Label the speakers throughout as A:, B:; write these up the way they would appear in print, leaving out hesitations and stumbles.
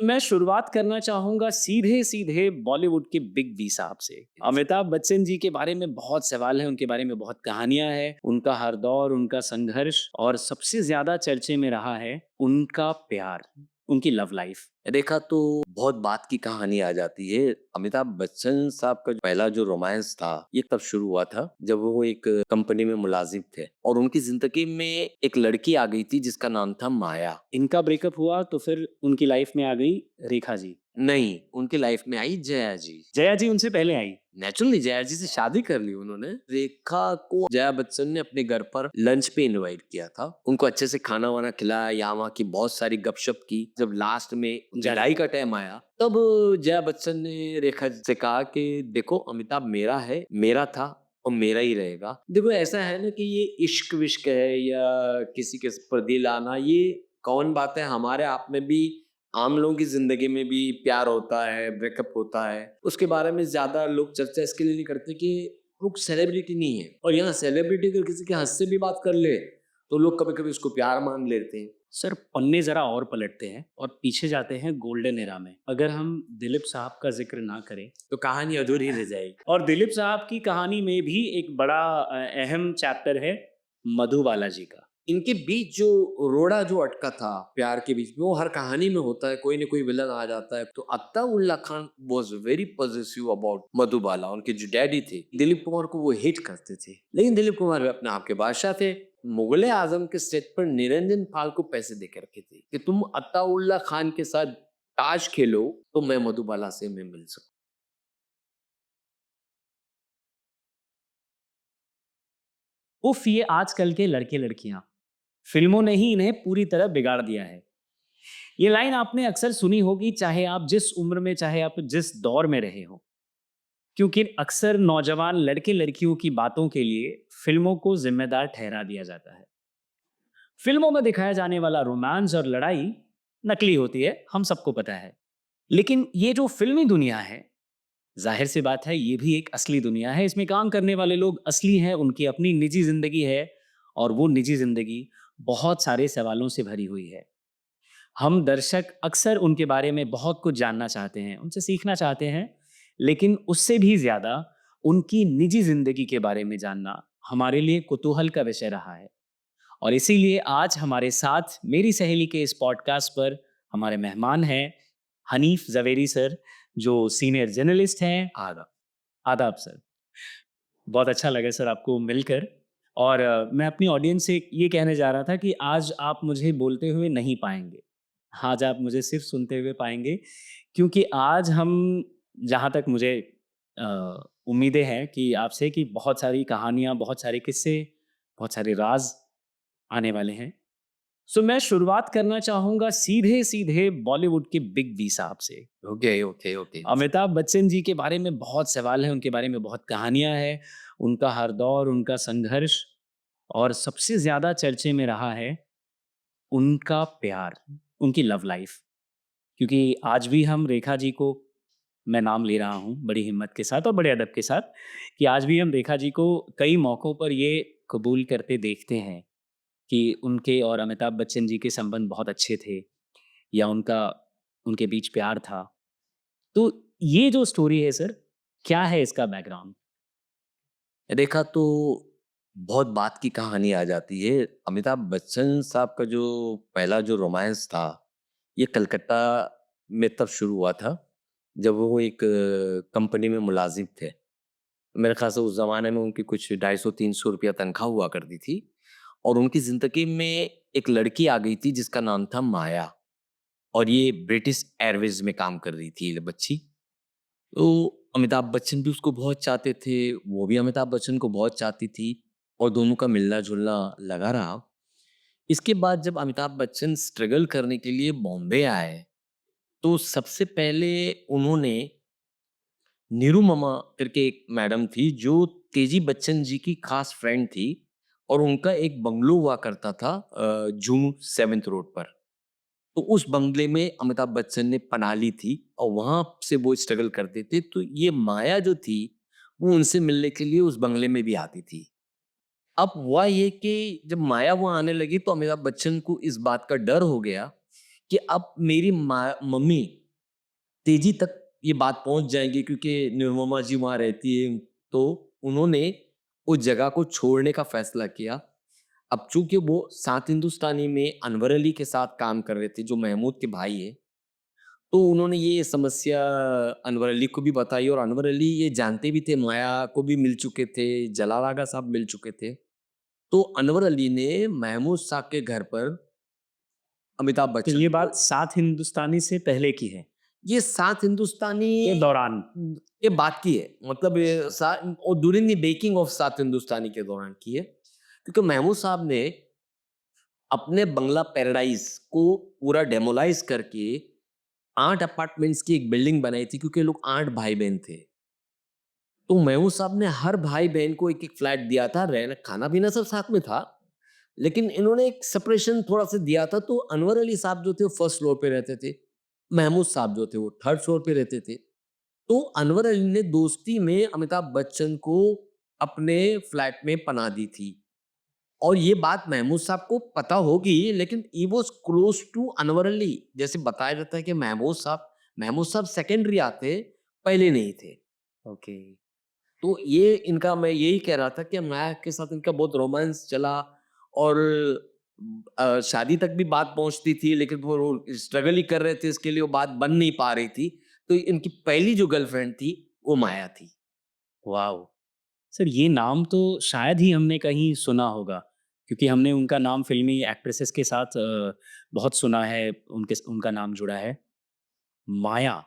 A: मैं शुरुआत करना चाहूँगा सीधे-सीधे बॉलीवुड के बिग बी साहब से। अमिताभ बच्चन जी के बारे में बहुत सवाल हैं, उनके बारे में बहुत कहानियाँ हैं। उनका हर दौर, उनका संघर्ष और सबसे ज़्यादा चर्चे में रहा है उनका प्यार, उनकी लव लाइफ़।
B: देखा तो बहुत बात की कहानी आ जाती है। अमिताभ बच्चन साहब का पहला जो रोमांस था ये तब शुरू हुआ था जब वो एक कंपनी में मुलाजिम थे और उनकी जिंदगी में एक लड़की आ गई थी जिसका नाम था माया।
A: इनका ब्रेकअप हुआ तो फिर उनकी लाइफ़ में आ गई रेखा जी।
B: नहीं, उनकी लाइफ में आई जया जी।
A: जया जी उनसे पहले आई।
B: नेचुरली जया जी से शादी कर ली उन्होंने। रेखा को जया बच्चन ने अपने घर पर लंच पे इनवाइट किया था, उनको अच्छे से खाना वाना खिलाया, यहाँ वहाँ की बहुत सारी गपशप की। जब लास्ट में विदाई का टाइम आया तब जया बच्चन ने रेखा से कहा कि देखो अमिताभ मेरा है, मेरा था और मेरा ही रहेगा। देखो ऐसा है ना कि ये इश्क विश्क है या किसी के पर दिल आना, ये कौन बात है। हमारे आप में भी आम लोगों की जिंदगी में भी प्यार होता है, ब्रेकअप होता है, उसके बारे में ज्यादा लोग चर्चा इसके लिए नहीं करते कि वो सेलिब्रिटी नहीं है। और यहाँ सेलिब्रिटी अगर किसी के हंस से भी बात कर ले तो लोग कभी कभी उसको प्यार मान लेते हैं।
A: सर पन्ने ज़रा और पलटते हैं और पीछे जाते हैं गोल्डन एरा में। अगर हम दिलीप साहब का ज़िक्र ना करें
B: तो कहानी अधूरी रह जाएगी।
A: और दिलीप साहब की कहानी में भी एक बड़ा अहम चैप्टर है मधुबाला जी का।
B: इनके बीच जो रोड़ा जो अटका था प्यार के बीच में, वो हर कहानी में होता है। कोई ना कोई विलन आ जाता है। तो Attaullah Khan was very positive about Madhubala. उनके जो डैडी थे दिलीप कुमार को वो हिट करते थे, लेकिन दिलीप कुमार भी अपने आप के बादशाह थे। मुगले आजम के स्टेज पर निरंजन पाल को पैसे दे के रखे थे कि तुम अत्ताउल्ला खान के साथ ताश खेलो तो मैं मधुबाला से मैं मिल सकूं।
A: उफ़ ये आजकल के लड़के-लड़कियाँ, फ़िल्मों ने ही इन्हें पूरी तरह बिगाड़ दिया है। ये लाइन आपने अक्सर सुनी होगी चाहे आप जिस उम्र में, चाहे आप जिस दौर में रहे हों। क्योंकि अक्सर नौजवान लड़के-लड़कियों की बातों के लिए फ़िल्मों को ज़िम्मेदार ठहरा दिया जाता है। फ़िल्मों में दिखाया जाने वाला रोमांस और लड़ाई नकली होती है, हम सबको पता है। लेकिन ये जो फ़िल्मी दुनिया है, ज़ाहिर-सी बात है ये भी एक असली दुनिया है। इसमें काम करने वाले लोग असली हैं, उनकी अपनी निजी ज़िंदगी है और वो निजी ज़िंदगी बहुत सारे सवालों से भरी हुई है। हम दर्शक अक्सर उनके बारे में बहुत कुछ जानना चाहते हैं, उनसे सीखना चाहते हैं, लेकिन उससे भी ज़्यादा उनकी निजी ज़िंदगी के बारे में जानना हमारे लिए कुतूहल का विषय रहा है। और इसीलिए आज हमारे साथ मेरी सहेली के इस पॉडकास्ट पर हमारे मेहमान हैं हनीफ ज़वेरी सर, जो सीनियर जर्नलिस्ट हैं।
B: आगा।
A: आदाब सर। बहुत अच्छा लगा सर आपको मिलकर। और मैं अपनी ऑडियंस से ये कहने जा रहा था कि आज आप मुझे बोलते हुए नहीं पाएँगे। आज आप मुझे सिर्फ़ सुनते हुए पाएँगे, क्योंकि आज हम जहाँ तक मुझे अ, उम्मीदें हैं कि आपसे कि बहुत सारी कहानियाँ, बहुत सारे किस्से, बहुत सारे राज़ आने वाले हैं। सो मैं शुरुआत करना चाहूँगा सीधे-सीधे बॉलीवुड के बिग बी साहब से।
B: Okay okay okay.
A: Amitabh Bachchan ji के बारे में बहुत सवाल हैं, उनके बारे में बहुत कहानियाँ हैं। उनका हर दौर, उनका संघर्ष और सबसे ज़्यादा चर्चे में रहा है उनका प्यार, उनकी लव लाइफ़। क्योंकि आज भी हम रेखा जी को, मैं नाम ले रहा हूँ बड़ी हिम्मत के साथ और बड़े अदब के साथ, कि आज भी हम रेखा जी को कई मौकों पर ये कबूल करते देखते हैं कि उनके और अमिताभ बच्चन जी के संबंध बहुत अच्छे थे या उनका उनके बीच प्यार था। तो ये जो स्टोरी है सर, क्या है इसका बैकग्राउंड?
B: देखा तो बहुत बात की कहानी आ जाती है। अमिताभ बच्चन साहब का जो पहला जो रोमांस था, ये कलकत्ता में तब शुरू हुआ था, जब वो एक कंपनी में मुलाज़िम थे। मेरे ख़्याल से उस ज़माने में उनकी कुछ 250-300 रुपया तनख्वाह हुआ करती थी और उनकी ज़िंदगी में एक लड़की आ गई थी जिसका नाम था माया और ये ब्रिटिश एयरवेज़ में काम कर रही थी ये बच्ची। तो अमिताभ बच्चन भी उसको बहुत चाहते थे, वो भी अमिताभ बच्चन को बहुत चाहती थी और दोनों का मिलना-जुलना लगा रहा। इसके बाद जब अमिताभ बच्चन स्ट्रगल करने के लिए बॉम्बे आए, तो सबसे पहले उन्होंने निरुपमा करके एक मैडम थी, जो तेजी बच्चन जी की खास फ्रेंड थी और उनका एक बंगलो हुआ करता था जूहू 7th रोड पर। तो उस बंगले में अमिताभ बच्चन ने पनाह ली थी और वहाँ से वो स्ट्रगल करते थे। तो ये माया जो थी, वो उनसे मिलने के लिए उस बंगले में भी आती थी। अब हुआ ये कि जब माया वहाँ आने लगी तो अमिताभ बच्चन को इस बात का डर हो गया कि अब मेरी मम्मी तेजी तक ये बात पहुंच जाएंगी, क्योंकि निरुपमा जी वहां रहती है। तो उन्होंने उस जगह को छोड़ने का फैसला किया। अब चूंकि वो सात हिंदुस्तानी में अनवर अली के साथ काम कर रहे थे, जो महमूद के भाई है, तो उन्होंने ये समस्या अनवर अली को भी बताई, और अनवर अली ये जानते भी थे, माया को भी मिल चुके थे, जलाल आगा साहब मिल चुके थे। तो अनवर अली ने महमूद साहब के घर पर अमिताभ
A: तो
B: बच्चन
A: ये
B: को,
A: बात सात हिंदुस्तानी से पहले की है,
B: ये सात हिंदुस्तानी
A: के दौरान।
B: ये बात की है, मतलब और ड्यूरिंग द बेकिंग ऑफ सात हिंदुस्तानी के दौरान की है, क्योंकि महमूद साहब ने अपने बंगला पैराडाइज को पूरा डेमोलाइज करके 8 अपार्टमेंट्स की एक बिल्डिंग बनाई थी, क्योंकि ये लोग 8 भाई-बहन थे। तो महमूद साहब ने हर भाई-बहन को एक-एक फ्लैट दिया था, रहना खाना-पीना सब साथ में था, लेकिन इन्होंने एक सेपरेशन थोड़ा-सा दिया था। तो अनवर अली साहब जो थे वो फर्स्ट फ्लोर पे रहते थे, महमूद साहब जो थे वो थर्ड फ्लोर पे रहते थे। तो अनवर अली ने दोस्ती में अमिताभ बच्चन को अपने फ्लैट में पनाह दी थी, और ये बात महमूद साहब को पता होगी, लेकिन he was close to Anwar Ali. जैसे बताया जाता है कि महमूद साहब सेकेंडरी आते, पहले नहीं थे।
A: ओके।
B: तो ये इनका, मैं यही कह रहा था कि माया के साथ इनका बहुत रोमांस चला, और शादी तक भी बात पहुंचती थी, लेकिन वो स्ट्रगल ही कर रहे थे इसके लिए, वो बात बन नहीं पा रही थी। तो इनकी पहली जो गर्लफ्रेंड थी वो माया थी।
A: वाओ! सर ये नाम तो शायद ही हमने कहीं सुना होगा, क्योंकि हमने उनका नाम फ़िल्मी एक्ट्रेसेस के साथ बहुत सुना है, उनका नाम जुड़ा है। माया,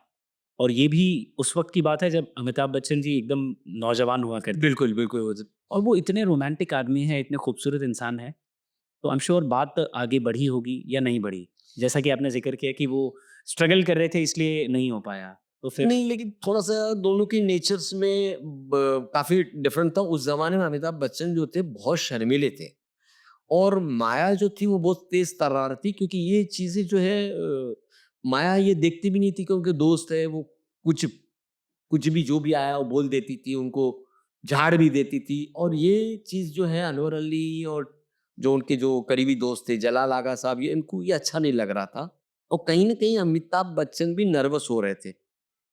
A: और ये भी उस वक़्त की बात है जब अमिताभ बच्चन जी एकदम नौजवान हुआ करते थे,
B: बिल्कुल बिल्कुल
A: और वो इतने रोमांटिक आदमी हैं, इतने खूबसूरत इंसान हैं, तो आई एम श्योर बात आगे बढ़ी होगी या नहीं बढ़ी? जैसा कि आपने ज़िक्र किया कि वो स्ट्रगल कर रहे थे इसलिए नहीं हो पाया, तो फिर?
B: नहीं, लेकिन थोड़ा-सा दोनों की नेचर्स में काफ़ी डिफरेंट था। उस ज़माने में अमिताभ बच्चन जो थे बहुत शर्मीले थे, और माया जो थी वो बहुत तेज़ तर्रार थी, क्योंकि ये चीज़ें जो है माया ये देखती भी नहीं थी कि उनके दोस्त है, वो कुछ कुछ भी जो भी आया वो बोल देती थी, उनको झाड़ भी देती थी। और ये चीज़ जो है अनवर अली और जो उनके जो करीबी दोस्त थे जलाल आगा साहब, ये इनको ये अच्छा नहीं लग रहा था, और कहीं न कहीं अमिताभ बच्चन भी नर्वस हो रहे थे।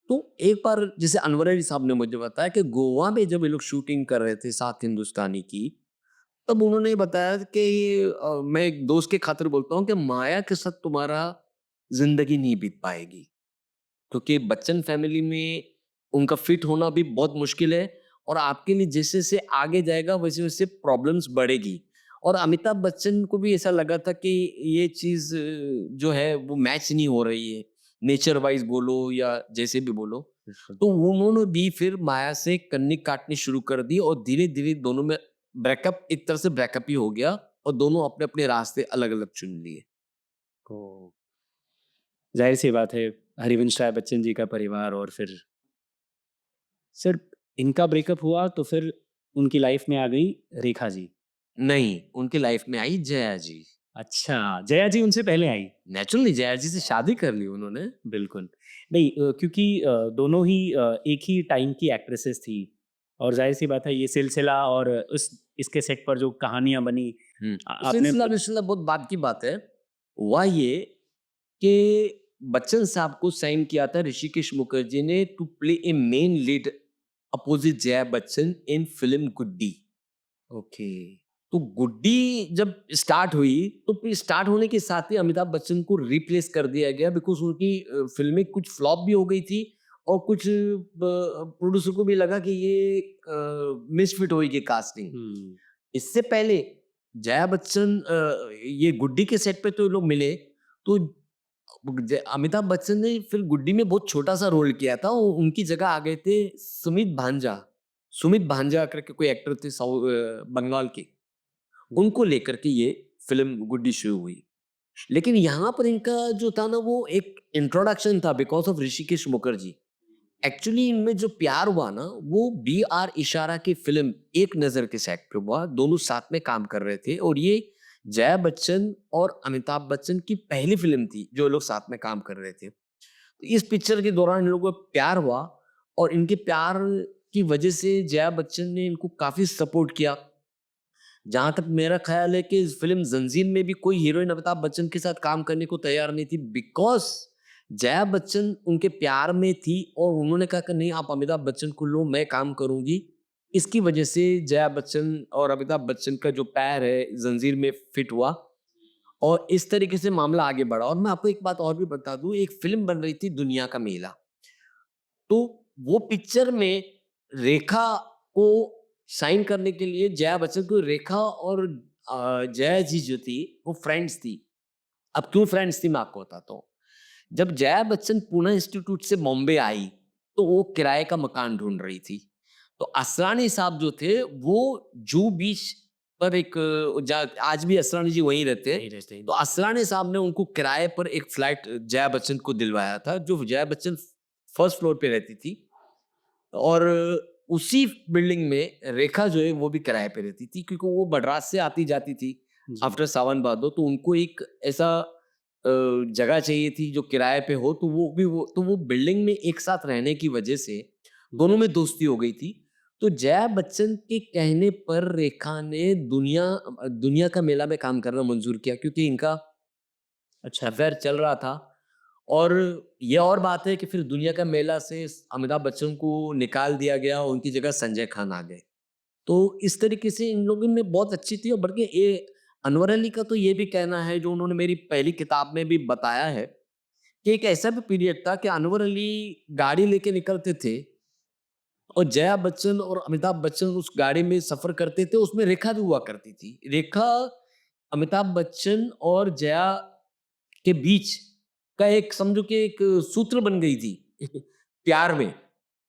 B: तो एक बार जैसे अनवर अली साहब ने मुझे बताया कि गोवा में जब ये लोग शूटिंग कर रहे थे सात हिंदुस्तानी की, तब उन्होंने बताया कि मैं एक दोस्त के खातिर बोलता हूँ कि माया के साथ तुम्हारा ज़िंदगी नहीं बीत पाएगी। क्योंकि बच्चन फैमिली में उनका फिट होना भी बहुत मुश्किल है, और आपके लिए जैसे-जैसे आगे जाएगा वैसे-वैसे प्रॉब्लम्स बढ़ेगी। और अमिताभ बच्चन को भी ऐसा लगा था कि ये चीज़ जो है वो मैच नहीं हो रही है, नेचर वाइज़ बोलो या जैसे भी बोलो।
A: बिल्कुल।
B: तो उन्होंने भी फिर माया से कन्नी काटनी शुरू कर दी, और धीरे-धीरे दोनों में ब्रेकअप, एक तरह से ब्रेकअप ही हो गया, और दोनों अपने-अपने रास्ते अलग-अलग चुन लिए।
A: ओह! ज़ाहिर-सी बात है, हरिवंश राय बच्चन जी का परिवार, और फिर सर इनका ब्रेकअप हुआ तो फिर उनकी लाइफ़ में आ गई रेखा जी।
B: नहीं, उनकी लाइफ में आई जया जी।
A: अच्छा, जया जी उनसे पहले आई।
B: नेचुरली जया जी से शादी कर ली उन्होंने।
A: बिल्कुल। नहीं, क्योंकि दोनों ही एक ही टाइम की एक्ट्रेसेस थी, और ज़ाहिर-सी बात है ये सिलसिला और उस इसके सेट पर जो कहानियाँ बनी, आपने
B: सिलसिला-विलसिला बहुत बाद की बात है। हुआ ये कि बच्चन साहब को साइन किया था ऋषिकेश मुखर्जी ने to play a main lead opposite Jaya Bachchan in film Guddi.
A: Okay.
B: तो गुड्डी जब स्टार्ट हुई, तो फिर स्टार्ट होने के साथ ही अमिताभ बच्चन को रिप्लेस कर दिया गया, बिकॉज़ उनकी फ़िल्में कुछ फ्लॉप भी हो गई थी, और कुछ प्रोड्यूसर को भी लगा कि ये मिसफिट होएगी कास्टिंग।
A: हुँ।
B: इससे पहले जया बच्चन ये गुड्डी के सेट पे तो ये लोग मिले, तो अमिताभ बच्चन ने फिर गुड्डी में बहुत छोटा सा रोल किया था, उनकी जगह आ गए थे सुमित भांजा करके कोई एक्टर थे बंगाल के, उनको लेकर के ये फिल्म गुड्डी शुरू हुई। लेकिन यहाँ पर इनका जो था ना वो एक इंट्रोडक्शन था because of Rishikesh Mukherjee. Actually इनमें जो प्यार हुआ ना वो बी आर इशारा की फिल्म एक नजर के सेट पे हुआ। दोनों साथ में काम कर रहे थे, और ये जया बच्चन और अमिताभ बच्चन की पहली फिल्म थी जो लोग साथ में काम कर रहे थे। तो इस पिक्चर के दौरान इन लोगों को प्यार हुआ, और इनके प्यार की वजह से जया बच्चन ने इनको काफी सपोर्ट किया। जहाँ तक मेरा ख़्याल है कि इस फ़िल्म ज़ंजीर में भी कोई हीरोइन अमिताभ बच्चन के साथ काम करने को तैयार नहीं थी, बिकॉज़ जया बच्चन उनके प्यार में थी और उन्होंने कहा कि नहीं, आप अमिताभ बच्चन को लो, मैं काम करूँगी। इसकी वजह से जया बच्चन और अमिताभ बच्चन का जो पैर है ज़ंजीर में फिट हुआ और इस तरीके से मामला आगे बढ़ा। और मैं आपको एक बात और भी बता दूँ, एक फ़िल्म बन रही थी दुनिया का मेला। तो वो पिक्चर में रेखा को साइन करने के लिए जया बच्चन को, रेखा और जया जी जो थी वो फ्रेंड्स थी। अब क्यों फ्रेंड्स थी मैं आपको बताता हूँ। जब जया बच्चन पूना इंस्टीट्यूट से बॉम्बे आई तो वो किराए का मकान ढूंढ रही थी। तो असरानी साहब जो थे वो जू बीच पर एक आज भी असरानी जी वहीं रहते हैं।
A: नहीं रहते हैं।
B: तो असरानी साहब ने उनको किराए पर एक फ्लैट जया बच्चन को दिलवाया था, जो जया बच्चन फर्स्ट फ्लोर पे रहती थी। और उसी बिल्डिंग में रेखा जो है वो भी किराए पे रहती थी, क्योंकि वो मद्रास से आती जाती थी
A: जी।
B: आफ्टर सावन भादो। तो उनको एक ऐसा जगह चाहिए थी जो किराए पे हो, तो वो बिल्डिंग में एक साथ रहने की वजह से दोनों में दोस्ती हो गई थी। तो जया बच्चन के कहने पर रेखा ने दुनिया का मेला में काम करना मंजूर किया, क्योंकि इनका
A: अच्छा।
B: अफेयर चल रहा था। और ये और बात है कि फिर दुनिया का मेला से अमिताभ बच्चन को निकाल दिया गया और उनकी जगह संजय खान आ गए। तो इस तरीके से इन लोगों ने बहुत अच्छी थी। और बल्कि ये अनवर अली का तो ये भी कहना है, जो उन्होंने मेरी पहली किताब में भी बताया है, कि एक ऐसा भी पीरियड था कि अनवर अली गाड़ी लेके निकलते थे और जया बच्चन और अमिताभ बच्चन उस गाड़ी में सफर करते थे, उसमें रेखा भी हुआ करती थी। रेखा अमिताभ बच्चन और जया के बीच का एक, समझो कि एक सूत्र बन गई थी प्यार में।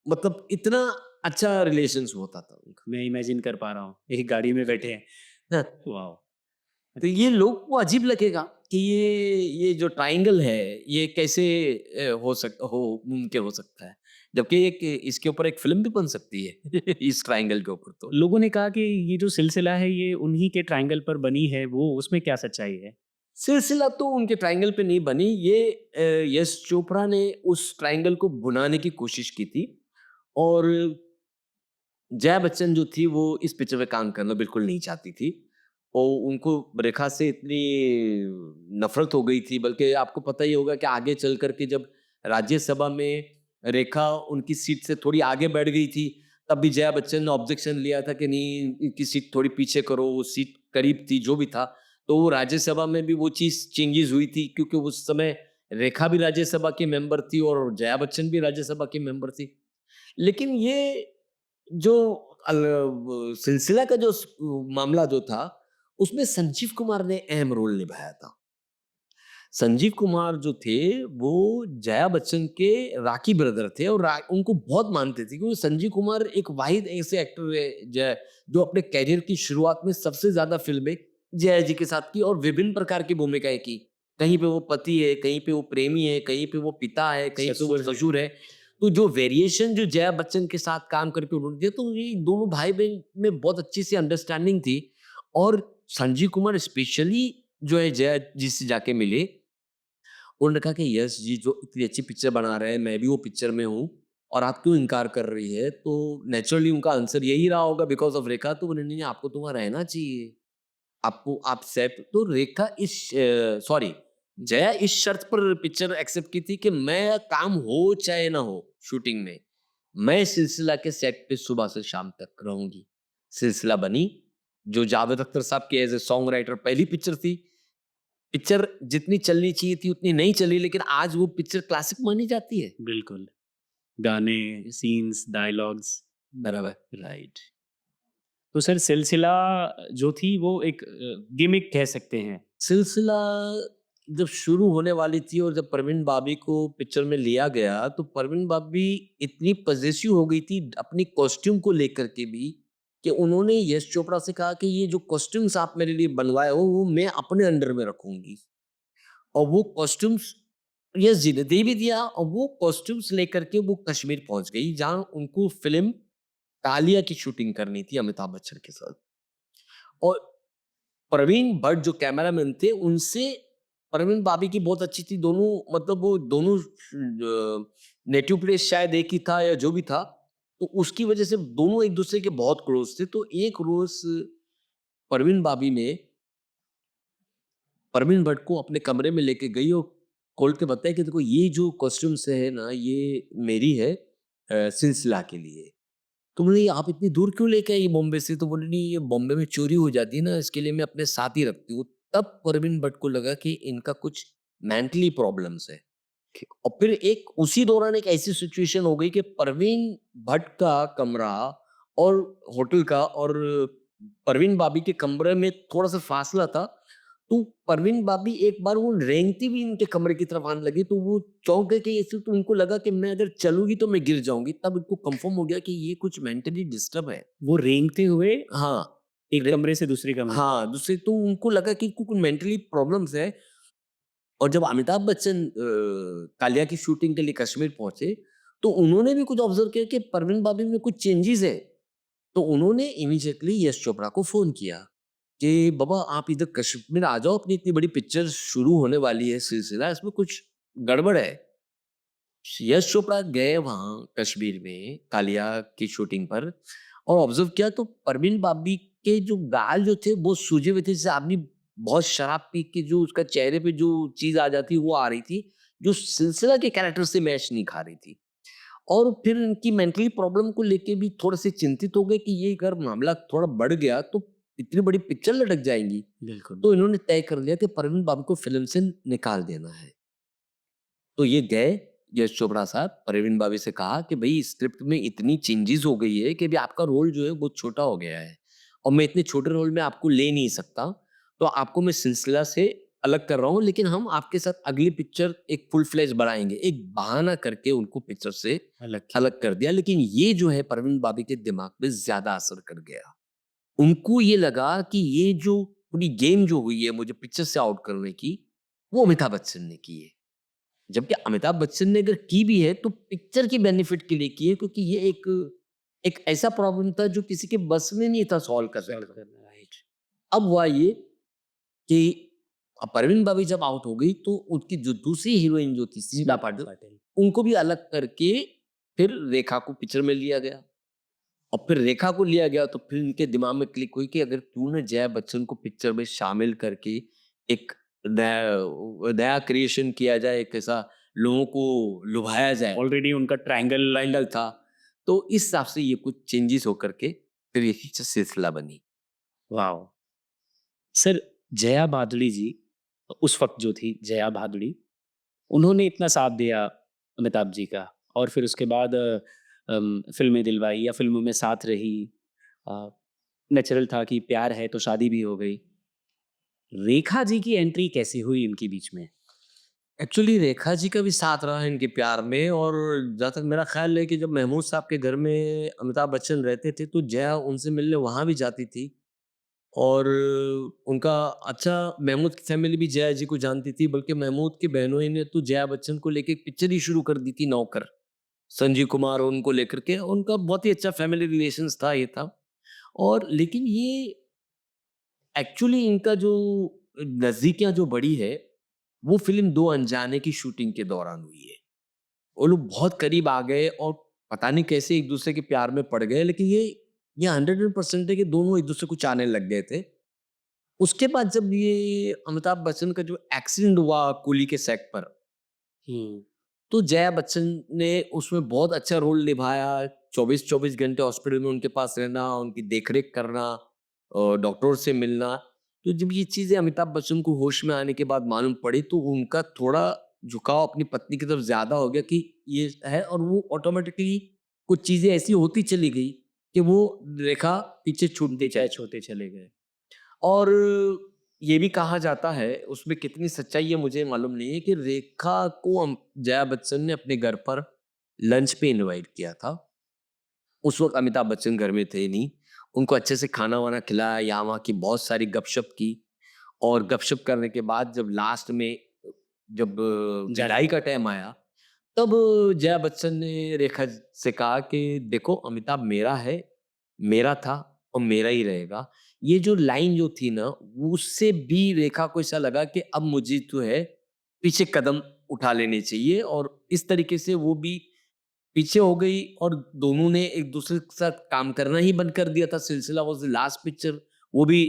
B: मतलब इतना अच्छा रिलेशंस होता था उनका।
A: मैं इमेजिन कर पा रहा हूँ, एक गाड़ी में बैठे हैं।
B: हाँ,
A: वाओ!
B: तो ये लोग को अजीब लगेगा कि ये जो ट्रायंगल है ये कैसे मुमकिन हो सकता है, जबकि एक इसके ऊपर एक फिल्म भी बन सकती है इस ट्रायंगल के ऊपर। तो
A: लोगों ने कहा कि ये जो सिलसिला है ये उन्हीं के ट्रायंगल पर बनी है, वो उसमें क्या सच्चाई है?
B: सिलसिला तो उनके ट्रायंगल पे नहीं बनी, ये यश चोपड़ा ने उस ट्रायंगल को बुनाने की कोशिश की थी। और जया बच्चन जो थी वो इस पिक्चर में काम करना बिल्कुल नहीं चाहती थी और उनको रेखा से इतनी नफरत हो गई थी। बल्कि आपको पता ही होगा कि आगे चल कर के जब राज्यसभा में रेखा उनकी सीट से थोड़ी आगे बैठ गई थी, तब भी जया बच्चन ने ऑब्जेक्शन लिया था कि नहीं, इनकी सीट थोड़ी पीछे करो। वो सीट करीब थी जो भी था। तो वो राज्यसभा में भी वो चीज़ चेंजेस हुई थी, क्योंकि उस समय रेखा भी राज्यसभा की मेंबर थी और जया बच्चन भी राज्यसभा की मेंबर थी। लेकिन ये जो सिलसिला का जो मामला जो था, उसमें संजीव कुमार ने अहम रोल निभाया था। संजीव कुमार जो थे वो जया बच्चन के राकी ब्रदर थे और उनको बहुत मानते थे, क्योंकि संजीव कुमार एक वाहिद ऐसे एक्टर है जो अपने कैरियर की शुरुआत में सबसे ज्यादा फिल्में जया जी के साथ की और विभिन्न प्रकार की भूमिकाएं की। कहीं पे वो पति है, कहीं पे वो प्रेमी है, कहीं पे वो पिता है, कहीं पे वो
A: ससुर है।
B: ससुर है। तो जो वेरिएशन जो जया बच्चन के साथ काम करके उन्होंने दिया, तो ये दोनों भाई बहन में बहुत अच्छी सी अंडरस्टैंडिंग थी। और संजीव कुमार स्पेशली जो है जया जी से जाके मिले, उन्होंने कहा कि यश जी जो इतनी अच्छी पिक्चर बना रहे हैं, मैं भी वो पिक्चर में हूँ और आप क्यों इनकार कर रही है? तो नेचुरली उनका आंसर यही रहा होगा, बिकॉज़ ऑफ रेखा। तो उन्होंने, नहीं, आपको तो वहाँ रहना चाहिए। आपको आप सेट तो रेखा सॉरी, जया इस शर्त पर पिक्चर एक्सेप्ट की थी कि मैं काम हो चाहे ना हो शूटिंग में, मैं सिलसिला के सेट पे सुबह से शाम तक रहूँगी। सिलसिला बनी, जो जावेद अख्तर साहब की एज़ अ सॉन्ग राइटर पहली पिक्चर थी। पिक्चर जितनी चलनी चाहिए थी उतनी नहीं चली, लेकिन आज वो पिक्चर क्लासिक मानी जाती है।
A: बिल्कुल। गाने, सीन्स, डायलॉग्स।
B: बराबर।
A: राइट। तो सर सिलसिला जो थी वो एक गिमिक कह सकते हैं।
B: सिलसिला जब शुरू होने वाली थी और जब परवीन बाबी को पिक्चर में लिया गया, तो परवीन बाबी इतनी पजेसिव हो गई थी अपनी कॉस्ट्यूम को लेकर के भी, कि उन्होंने यश चोपड़ा से कहा कि ये जो कॉस्ट्यूम्स आप मेरे लिए बनवाए हो वो मैं अपने अंडर में रखूंगी। और वो कॉस्ट्यूम्स यस जी ने दे भी दिया और वो कॉस्ट्यूम्स लेकर के वो कश्मीर पहुंच गई, जहां उनको फिल्म कालिया की शूटिंग करनी थी अमिताभ बच्चन के साथ। और प्रवीण भट्ट जो कैमरामैन थे, उनसे प्रवीण बाबी की बहुत अच्छी थी। दोनों, मतलब वो दोनों नेटिव प्लेस शायद एक ही था या जो भी था, तो उसकी वजह से दोनों एक दूसरे के बहुत क्लोज थे। तो एक रोज परवीन बाबी में परवीन भट्ट को अपने कमरे में लेके गई और खोल के बताया कि देखो ये जो कॉस्ट्यूम्स है ना, ये मेरी है सिलसिला के लिए। तो बोले, आप इतनी दूर क्यों लेके आई बॉम्बे से? तो बोले, नहीं ये बॉम्बे में चोरी हो जाती है ना, इसके लिए मैं अपने साथ ही रखती हूँ। तब परवीन भट्ट को लगा कि इनका कुछ मेंटली प्रॉब्लम्स है। और फिर एक उसी दौरान एक ऐसी सिचुएशन हो गई कि परवीन भट्ट का कमरा और होटल का और परवीन बाबी के कमरे में थोड़ा सा फासला था। तो परवीन बाबी एक बार वो रेंगती भी इनके कमरे की तरफ आने लगी, तो वो चौंक गए कि ऐसे, तो उनको लगा कि मैं अगर चलूंगी तो मैं गिर जाऊंगी। तब इनको कंफर्म हो गया कि ये कुछ मेंटली डिस्टर्ब है।
A: वो रेंगते हुए
B: हाँ,
A: एक कमरे से दूसरे कमरे में।
B: हाँ, दूसरे तो उनको लगा कि कुछ मेंटली प्रॉब्लम्स है। और जब अमिताभ बच्चन कालिया की शूटिंग के लिए कश्मीर पहुंचे, तो उन्होंने भी कुछ ऑब्जर्व किया कि परवीन बाबी में कुछ चेंजेस है। तो उन्होंने इमीडिएटली यश चोपड़ा को फोन किया कि बाबा आप इधर कश्मीर आ जाओ, अपनी इतनी बड़ी पिक्चर शुरू होने वाली है सिलसिला, इसमें कुछ गड़बड़ है। यश चोपड़ा गए वहां कश्मीर में कालिया की शूटिंग पर और ऑब्जर्व किया, तो परवीन बाबी के जो गाल जो थे वो सूजे हुए थे, जैसे आदमी बहुत शराब पी के जो उसका चेहरे पे जो चीज आ जाती वो आ रही थी, जो सिलसिला के कैरेक्टर से मैच नहीं खा रही थी। और फिर इनकी मेंटली प्रॉब्लम को लेके भी थोड़े से चिंतित हो गए कि ये अगर मामला थोड़ा बढ़ गया तो इतनी बड़ी पिक्चर लटक जाएंगी।
A: बिल्कुल।
B: तो इन्होंने तय कर लिया कि परवीन बाबू को फिल्म से निकाल देना है। तो ये गए, यश चोपड़ा साहब परवीन बाबी से कहा कि भाई स्क्रिप्ट में इतनी चेंजेस हो गई है कि अभी आपका रोल जो है बहुत छोटा हो गया है और मैं इतने छोटे रोल में आपको ले नहीं सकता, तो आपको मैं सिलसिला से अलग कर रहा हूँ, लेकिन हम आपके साथ अगली पिक्चर एक फुल फ्लेज बनाएंगे। एक बहाना करके उनको पिक्चर से
A: अलग किया।
B: अलग कर दिया, लेकिन ये जो है परवीन बाबी के दिमाग पे ज्यादा असर कर गया। उनको ये लगा कि ये जो पूरी गेम जो हुई है मुझे पिक्चर से आउट करने की, वो अमिताभ बच्चन ने की है। जबकि अमिताभ बच्चन ने अगर की भी है तो पिक्चर की बेनिफिट के लिए की है, क्योंकि ये एक एक ऐसा प्रॉब्लम था जो किसी के बस में नहीं था सॉल्व
A: सॉल्व
B: करना।
A: करना, राइट।
B: अब हुआ ये कि परवीन बाबी जब आउट हो गई तो उनकी जो दूसरी हीरोइन जो थी शीला पाटिल,
A: पाटिल।
B: उनको भी अलग करके फिर रेखा को पिक्चर में लिया गया। और फिर रेखा को लिया गया तो फिर इनके दिमाग में क्लिक हुई कि अगर तूने जया बच्चन को पिक्चर में शामिल करके एक नया नया क्रिएशन किया जाए, एक ऐसा लोगों को लुभाया जाए,
A: ऑलरेडी उनका ट्रायंगल।
B: फाइनल था, तो इस हिसाब से ये कुछ चेंजेस होकर के फिर ये पिक्चर सिलसिला बनी।
A: वाओ! सर, जया भादुड़ी जी, उस वक़्त जो थी जया भादुड़ी, उन्होंने इतना साथ दिया अमिताभ जी का और फिर उसके बाद फ़िल्में दिलवाई या फ़िल्मों में साथ रही। अ, नेचुरल था कि प्यार है तो शादी भी हो गई। रेखा जी की एंट्री कैसे हुई इनके बीच में?
B: एक्चुअली रेखा जी का भी साथ रहा है इनके प्यार में, और जहाँ तक मेरा ख्याल है कि जब महमूद साहब के घर में अमिताभ बच्चन रहते थे तो जया उनसे मिलने वहाँ भी जाती थी। और उनका अच्छा, महमूद की फैमिली भी जया जी को जानती थी, बल्कि महमूद की बहनों ने तो जया बच्चन को लेके एक पिक्चर ही शुरू कर दी थी, नौकर। संजीव कुमार और उनको लेकर के उनका बहुत ही अच्छा फैमिली रिलेशंस था, ये था। और लेकिन ये एक्चुअली इनका जो नज़दीकियाँ जो बढ़ी है, वो फ़िल्म दो अनजाने की शूटिंग के दौरान हुई है। वो लोग बहुत करीब आ गए और पता नहीं कैसे एक-दूसरे के प्यार में पड़ गए, लेकिन ये 100% है कि दोनों एक-दूसरे को चाहने लग गए थे। उसके बाद जब ये अमिताभ बच्चन का जो एक्सीडेंट हुआ कूली के सेट पर,
A: हुँ।
B: तो जया बच्चन ने उसमें बहुत अच्छा रोल निभाया। 24-24 घंटे हॉस्पिटल में उनके पास रहना, उनकी देख-रेख करना, डॉक्टरों से मिलना। तो जब ये चीज़ें अमिताभ बच्चन को होश में आने के बाद मालूम पड़ी, तो उनका थोड़ा झुकाव अपनी पत्नी की तरफ ज़्यादा हो गया कि ये है, और वो ऑटोमैटिकली कुछ चीज़ें ऐसी होती चली गई कि वो रेखा पीछे छूटती चली।
A: डिटैच होते चले गए।
B: और ये भी कहा जाता है, उसमें कितनी सच्चाई है मुझे मालूम नहीं है, कि रेखा को जया बच्चन ने अपने घर पर लंच पे इनवाइट किया था। उस वक़्त अमिताभ बच्चन घर में थे नहीं। उनको अच्छे से खाना-वाना खिलाया, यहाँ-वहाँ की बहुत सारी गपशप की, और गपशप करने के बाद जब लास्ट में जब
A: जाने
B: विदाई का टाइम आया, तब जया बच्चन ने रेखा से कहा कि देखो अमिताभ मेरा है, मेरा था और मेरा ही रहेगा। ये जो लाइन जो थी ना, उससे भी रेखा को ऐसा लगा कि अब मुझे जो है पीछे कदम उठा लेने चाहिए, और इस तरीके से वो भी पीछे हो गई, और दोनों ने एक दूसरे के साथ काम करना ही बंद कर दिया था। सिलसिला वाज़ द लास्ट पिक्चर, वो भी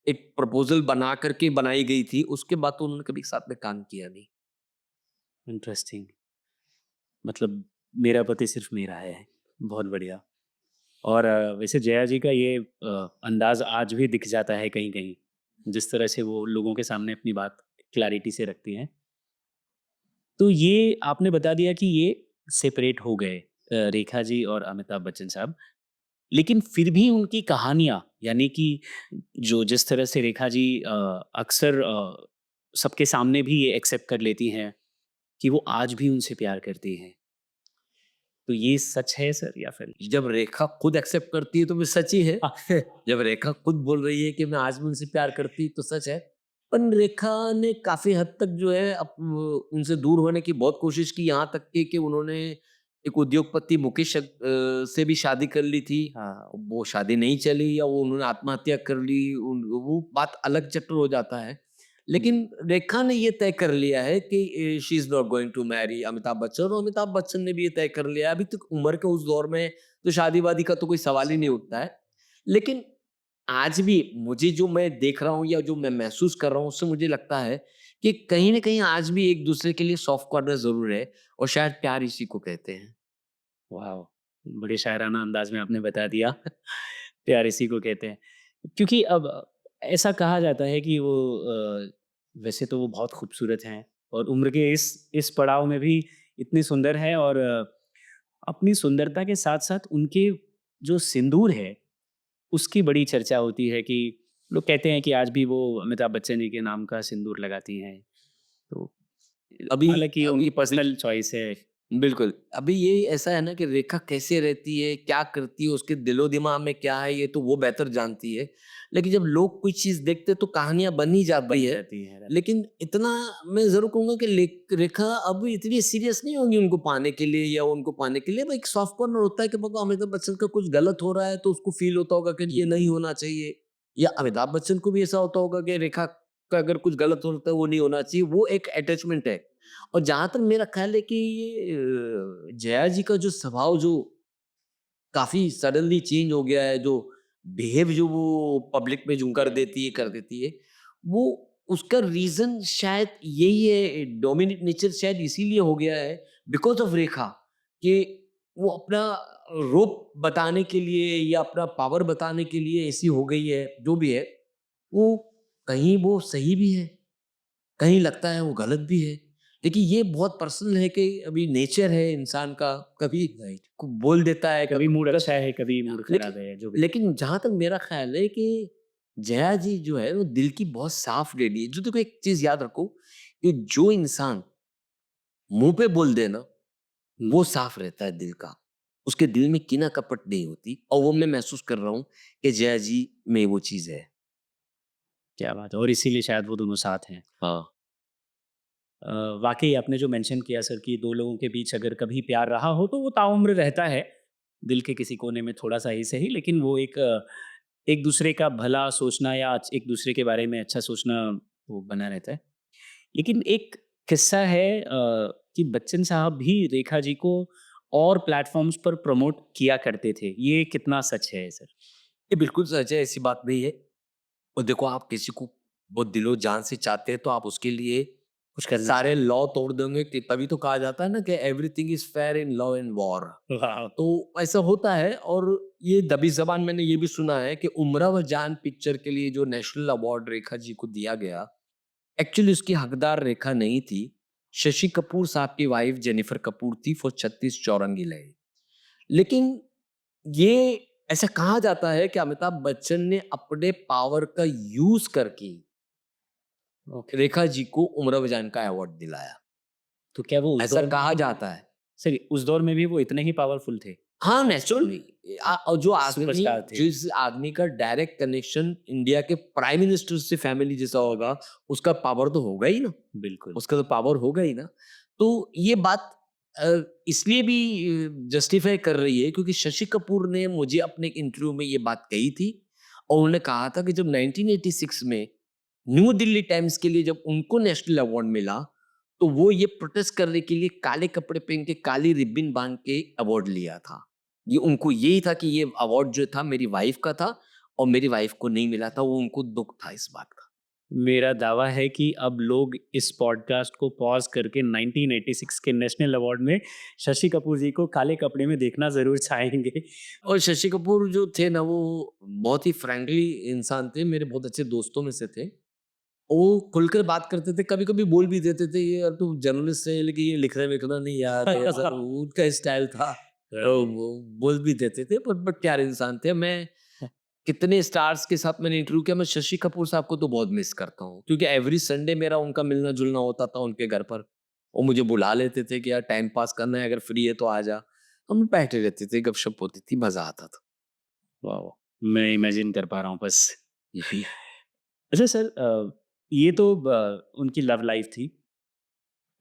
B: एक प्रपोज़ल बना कर के बनाई गई थी, उसके बाद तो उन्होंने कभी साथ में काम किया नहीं।
A: इंटरेस्टिंग। मतलब मेरा पति सिर्फ मेरा है। बहुत बढ़िया। और वैसे जया जी का ये अंदाज़ आज भी दिख जाता है कहीं-कहीं, जिस तरह से वो लोगों के सामने अपनी बात क्लैरिटी से रखती हैं। तो ये आपने बता दिया कि ये सेपरेट हो गए रेखा जी और अमिताभ बच्चन साहब। लेकिन फिर भी उनकी कहानियाँ यानी कि जो जिस तरह से रेखा जी अक्सर सबके सामने भी ये एक्सेप्ट कर लेती हैं कि वो आज भी उनसे प्यार करती हैं। तो ये सच है सर या फिर
B: जब रेखा खुद एक्सेप्ट करती है तो फिर सच ही है।
A: हाँ,
B: जब रेखा खुद बोल रही है कि मैं आज भी उनसे प्यार करती तो सच है। पर रेखा ने काफ़ी हद तक जो है उनसे दूर होने की बहुत कोशिश की, यहाँ तक कि उन्होंने एक उद्योगपति मुकेश से भी शादी कर ली थी।
A: हाँ,
B: वो शादी नहीं चली या वो उन्होंने आत्महत्या कर ली, वो बात अलग चैप्टर हो जाता है।
A: हुँ,
B: लेकिन रेखा ने ये तय कर लिया है कि she is not going to marry Amitabh Bachchan, और अमिताभ बच्चन ने भी ये तय कर लिया है। अभी तक उम्र के उस दौर में तो शादी-वादी का तो कोई सवाल ही नहीं उठता है। लेकिन आज भी मुझे जो मैं देख रहा हूँ या जो मैं महसूस कर रहा हूँ, उससे मुझे लगता है कि कहीं न कहीं आज भी एक-दूसरे के लिए सॉफ्ट कॉर्नर ज़रूर है, और शायद प्यार इसी को कहते हैं।
A: वॉव! बड़े शायराना अंदाज़ में आपने बता दिया। प्यार इसी को कहते हैं। क्योंकि अब ऐसा कहा जाता है कि वो वैसे तो वो बहुत खूबसूरत हैं और उम्र के इस पड़ाव में भी इतनी सुंदर हैं और अपनी सुंदरता के साथ-साथ उनके जो सिंदूर है, उसकी बड़ी चर्चा होती है कि लोग कहते हैं कि आज भी वो अमिताभ बच्चन जी के नाम का सिंदूर लगाती हैं। तो
B: अभी
A: हालाँकि
B: अभी
A: उनकी पर्सनल चॉइस है।
B: बिल्कुल। अभी ये ऐसा है ना कि रेखा कैसे रहती है, क्या करती है, उसके दिलो-दिमाग में क्या है, ये तो वो बेहतर जानती है। लेकिन जब लोग कोई चीज़ देखते हैं तो कहानियाँ बन ही जाती
A: बन
B: है।
A: जाती हैं।
B: लेकिन इतना मैं ज़रूर कहूँगा कि रेखा अब इतनी सीरियस नहीं होंगी उनको पाने के लिए या उनको पाने के लिए। अब एक सॉफ्ट कॉर्नर होता है कि बाबा अमिताभ बच्चन का कुछ गलत हो रहा है तो उसको फ़ील होता होगा कि ये नहीं होना चाहिए। या अमिताभ बच्चन को भी ऐसा होता होगा कि रेखा का अगर कुछ गलत होता है वो नहीं होना चाहिए। वो एक अटैचमेंट है। और जहाँ तक मेरा ख़्याल है कि ये जया जी का जो स्वभाव जो काफ़ी सडनली चेंज हो गया है, जो बिहेव जो वो पब्लिक में जो कर देती है, कर देती है, वो उसका रीज़न शायद यही है, डोमिनेट नेचर शायद इसीलिए हो गया है बिकॉज़ ऑफ रेखा, कि वो अपना रोब बताने के लिए या अपना पावर बताने के लिए ऐसी हो गई है, जो भी है, वो कहीं वो सही भी है, कहीं लगता है वो गलत भी है। देखिए ये बहुत पर्सनल है कि अभी नेचर है इंसान का, कभी
A: राइट।
B: बोल देता है,
A: कभी
B: कभी
A: मूड
B: मतलब
A: अच्छा है, कभी मूड खराब
B: लेकिन
A: है, जो भी।
B: लेकिन जहाँ तक मेरा ख़्याल है कि जया जी जो है वो दिल की बहुत साफ़ लेडी है। जो देखो एक चीज़ याद रखो कि जो इंसान मुँह पे बोल दे ना,
A: हुँ,
B: वो साफ़ रहता है दिल का। उसके दिल में कीना-कपट नहीं होती, और वो मैं महसूस कर रहा हूँ कि जया जी में वो चीज़ है।
A: क्या बात है और इसीलिए शायद वो दोनों साथ हैं।
B: हाँ।
A: वाक़ई आपने जो मेंशन किया सर कि 2 लोगों के बीच अगर कभी प्यार रहा हो तो वो ताउम्र रहता है, दिल के किसी कोने में थोड़ा-सा ही सही लेकिन वो एक दूसरे का भला सोचना या एक दूसरे के बारे में अच्छा सोचना वो बना रहता है। लेकिन एक किस्सा है कि बच्चन साहब भी रेखा जी को और प्लेटफ़ॉर्म्स पर प्रमोट किया करते थे। ये कितना सच है सर?
B: ये बिल्कुल सच है, ऐसी बात नहीं है। और देखो आप किसी को बहुत दिलो-जान से चाहते हैं तो आप उसके लिए
A: कुछ करना
B: सारे
A: चाहिए।
B: लॉ तोड़ दोगे, कि तभी तो कहा जाता है ना कि everything is fair in love and war.
A: वाह!
B: तो ऐसा होता है, और ये दबी ज़बान मैंने ये भी सुना है कि उमराव जान पिक्चर के लिए जो नेशनल अवार्ड रेखा जी को दिया गया, एक्चुअली उसकी हकदार रेखा नहीं थी। शशि कपूर साहब की वाइफ जेनिफर कपूर थी फॉर 36 चौरंगी लहरी। लेकिन ये ऐसा कहा जाता है कि अमिताभ बच्चन ने अपने पावर का यूज़ करके
A: ओके।
B: रेखा जी को उमराव जान का अवार्ड दिलाया।
A: तो क्या वो उस
B: ऐसा
A: दौर में
B: कहा
A: भी
B: जाता है।
A: सर उस दौर में भी वो इतने ही पावरफुल थे?
B: हाँ, नेचुरली और जो आदमी
A: सुपरस्टार थे।
B: जिस आदमी का डायरेक्ट कनेक्शन इंडिया के प्राइम मिनिस्टर से फैमिली जैसा होगा, उसका पावर तो होगा ही ना,
A: बिल्कुल।
B: उसका तो पावर होगा ही ना। तो ये बात इसलिए भी जस्टिफाई कर रही है क्योंकि शशि कपूर ने मुझे अपने एक इंटरव्यू में ये बात कही थी, और उन्होंने कहा था कि जब 1986 में न्यू दिल्ली टाइम्स के लिए जब उनको नेशनल अवार्ड मिला, तो वो ये प्रोटेस्ट करने के लिए काले कपड़े पहन के, काली रिबन बाँध के अवार्ड लिया था। ये उनको यही था कि ये अवार्ड जो था मेरी वाइफ़ का था, और मेरी वाइफ को नहीं मिला था, वो उनको दुःख था इस बात का।
A: मेरा दावा है कि अब लोग इस पॉडकास्ट को पॉज़ करके 1986 के नेशनल अवार्ड में शशि कपूर जी को काले कपड़े में देखना ज़रूर चाहेंगे।
B: और शशि कपूर जो थे ना, वो बहुत ही फ्रेंडली इंसान थे, मेरे बहुत अच्छे दोस्तों में से थे। वो खुलकर बात करते थे, कभी-कभी बोल भी देते थे, "ये यार तू जर्नलिस्ट है, लेकिन ये लिखना-विखना नहीं यार।" ऐसा उनका स्टाइल था। वो बोल भी देते थे, बट प्यारे इंसान थे। मैं कितने स्टार्स के साथ मैंने इंटरव्यू किया, मैं शशि कपूर साहब को तो बहुत मिस करता हूँ, क्योंकि एवरी संडे मेरा उनका मिलना-जुलना होता था उनके घर पर। वो मुझे बुला लेते थे कि यार टाइम पास करना है, अगर फ्री है तो आ जा। हम बैठे रहते थे, गपशप होती थी, मज़ा आता था।
A: वाओ! मैं इमेजिन कर पा रहा हूँ बस।
B: जी।
A: अच्छा सर, ये तो उनकी लव लाइफ थी।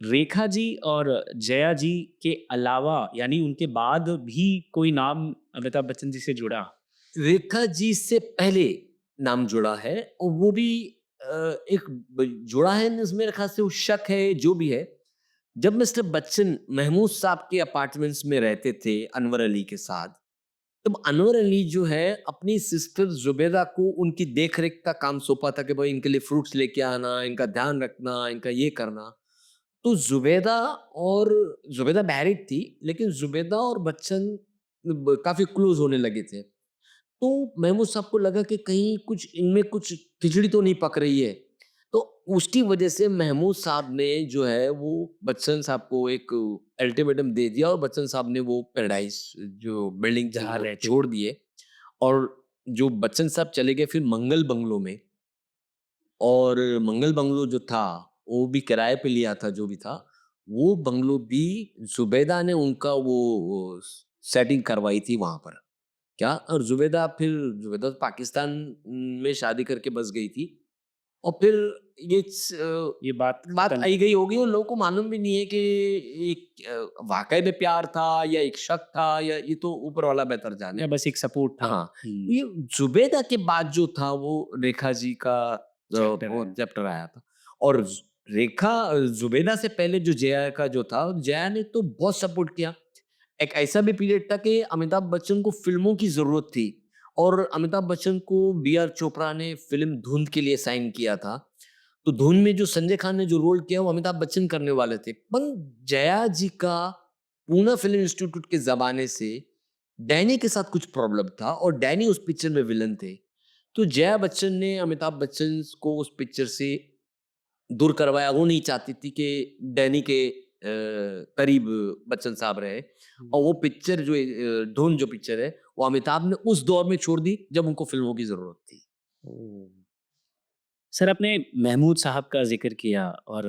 A: रेखा जी और जया जी के अलावा यानी उनके बाद भी कोई नाम अमिताभ बच्चन जी से जुड़ा?
B: रेखा जी से पहले नाम जुड़ा है, और वो भी एक जुड़ा है, इसमें मेरे ख्याल से वो शक है, जो भी है। जब मिस्टर बच्चन महमूद साहब के अपार्टमेंट्स में रहते थे अनवर अली के साथ, तब अनवर अली जो है अपनी सिस्टर जुबैदा को उनकी देख रेख का काम सौंपा था कि भाई इनके लिए फ्रूट्स लेके आना, इनका ध्यान रखना, इनका ये करना। तो जुबैदा मैरिड थी, लेकिन जुबैदा और बच्चन काफी क्लोज होने लगे थे। तो महमूद साहब को लगा कि कहीं कुछ इनमें कुछ खिचड़ी तो नहीं पक रही है। तो उसकी वजह से महमूद साहब ने जो है वो बच्चन साहब को एक अल्टीमेटम दे दिया, और बच्चन साहब ने वो पैराडाइज जो बिल्डिंग थी
A: जहाँ
B: वो
A: रहते थे।
B: छोड़ दिए। और जो बच्चन साहब चले गए फिर मंगल बंगलो में। और मंगल बंगलो जो था, वो भी किराए पे लिया था जो भी था। वो बंगलो भी जुबैदा ने उनका वो सेटिंग करवाई थी वहाँ पर। क्या, और जुबैदा तो पाकिस्तान में शादी करके बस गई थी। और फिर ये
A: ये बात
B: बात
A: कन
B: आई गई होगी, और लोगों को मालूम भी नहीं है कि ये वाक़ई में प्यार था या एक शक था, या ये तो ऊपर वाला बेहतर जाने।
A: या बस एक सपोर्ट था।
B: हाँ,
A: हुँ,
B: ये जुबैदा के बाद जो था वो रेखा जी का
A: चैप्टर
B: वो
A: है।
B: चैप्टर आया था। और जुबैदा से पहले जो जया का जो था, जया ने तो बहुत सपोर्ट किया। एक ऐसा भी पीरियड था कि अमिताभ बच्चन को फ़िल्मों की ज़रूरत थी, और अमिताभ बच्चन को बी आर चोपड़ा ने फ़िल्म धुंध के लिए साइन किया था। तो धुंध में जो संजय खान ने जो रोल किया वो अमिताभ बच्चन करने वाले थे। पर जया जी का पूना फ़िल्म इंस्टीट्यूट के ज़माने से डैनी के साथ कुछ प्रॉब्लम था, और डैनी उस पिक्चर में विलन थे। तो जया बच्चन ने अमिताभ बच्चन को उस पिक्चर से दूर करवाया। वो नहीं चाहती थी कि डैनी के करीब बच्चन साहब रहे।
A: हुँ।
B: और वो पिक्चर जो ढूंढ जो पिक्चर है, वो अमिताभ ने उस दौर में छोड़ दी जब उनको फ़िल्मों की ज़रूरत थी।
A: ओह! सर आपने महमूद साहब का ज़िक्र किया और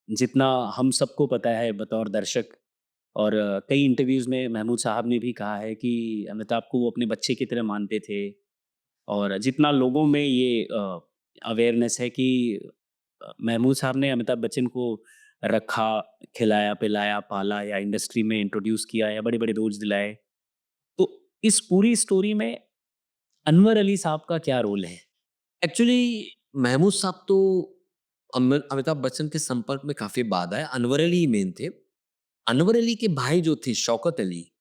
A: जितना हम सबको पता है बतौर दर्शक और कई इंटरव्यूज़ में महमूद साहब ने भी कहा है कि अमिताभ को वो अपने बच्चे की तरह मानते थे और जितना लोगों में ये अवेयरनेस है कि महमूद साहब ने अमिताभ बच्चन को रखा, खिलाया, पिलाया, पाला या इंडस्ट्री में इंट्रोड्यूस किया या बड़े-बड़े रोल्स दिलाए। तो इस पूरी स्टोरी में अनवर अली साहब का क्या रोल है?
B: एक्चुअली महमूद साहब तो अमिताभ बच्चन के संपर्क में काफ़ी बाद आए, अनवर अली ही मेन थे। अनवर अली के भाई जो थे शौकत अली,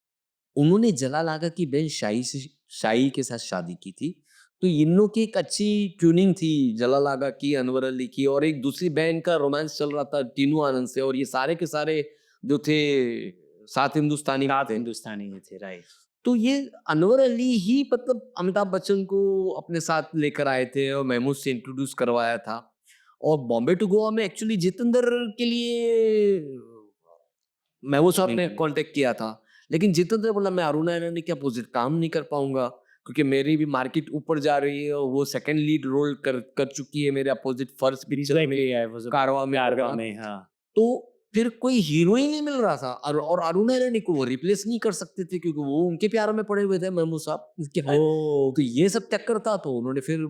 B: उन्होंने जलाल आगा की बहन शाही के साथ शादी की थी। तो इन लोग की एक अच्छी ट्यूनिंग थी, जलाल आगा की, अनवर अली की, और एक दूसरी बहन का रोमांस चल रहा था टीनू आनंद से, और ये सारे के सारे जो थे सात हिंदुस्तानी में
A: सात
B: थे।
A: हिंदुस्तानी में थे, राइट।
B: तो ये अनवर अली ही मतलब अमिताभ बच्चन को अपने साथ लेकर आए थे, और महमूद से इंट्रोड्यूस करवाया था। और बॉम्बे टू गोवा में एक्चुअली जितेंद्र के लिए महमूद साहब ने
A: नहीं,
B: कांटेक्ट किया था। लेकिन जितेंद्र बोला मैं अरुणा ईरानी के अपोजिट काम नहीं कर पाऊँगा, क्योंकि मेरी भी मार्केट ऊपर जा रही है, और वो सेकंड लीड रोल कर कर चुकी है मेरे अपोजिट फर्स्ट पिक्चर में,
A: रिश्ता है वो सब
B: कारवां में मेरे
A: कारवां
B: साथ।
A: में, हाँ।
B: तो फिर कोई हीरो ही नहीं मिल रहा था, और अरुणा ईरानी को वो रिप्लेस नहीं कर सकते थे, क्योंकि वो उनके प्यार में पड़े हुए थे महमूद साहब के भाई।
A: ओह!
B: तो ये सब चक्कर था, तो उन्होंने फिर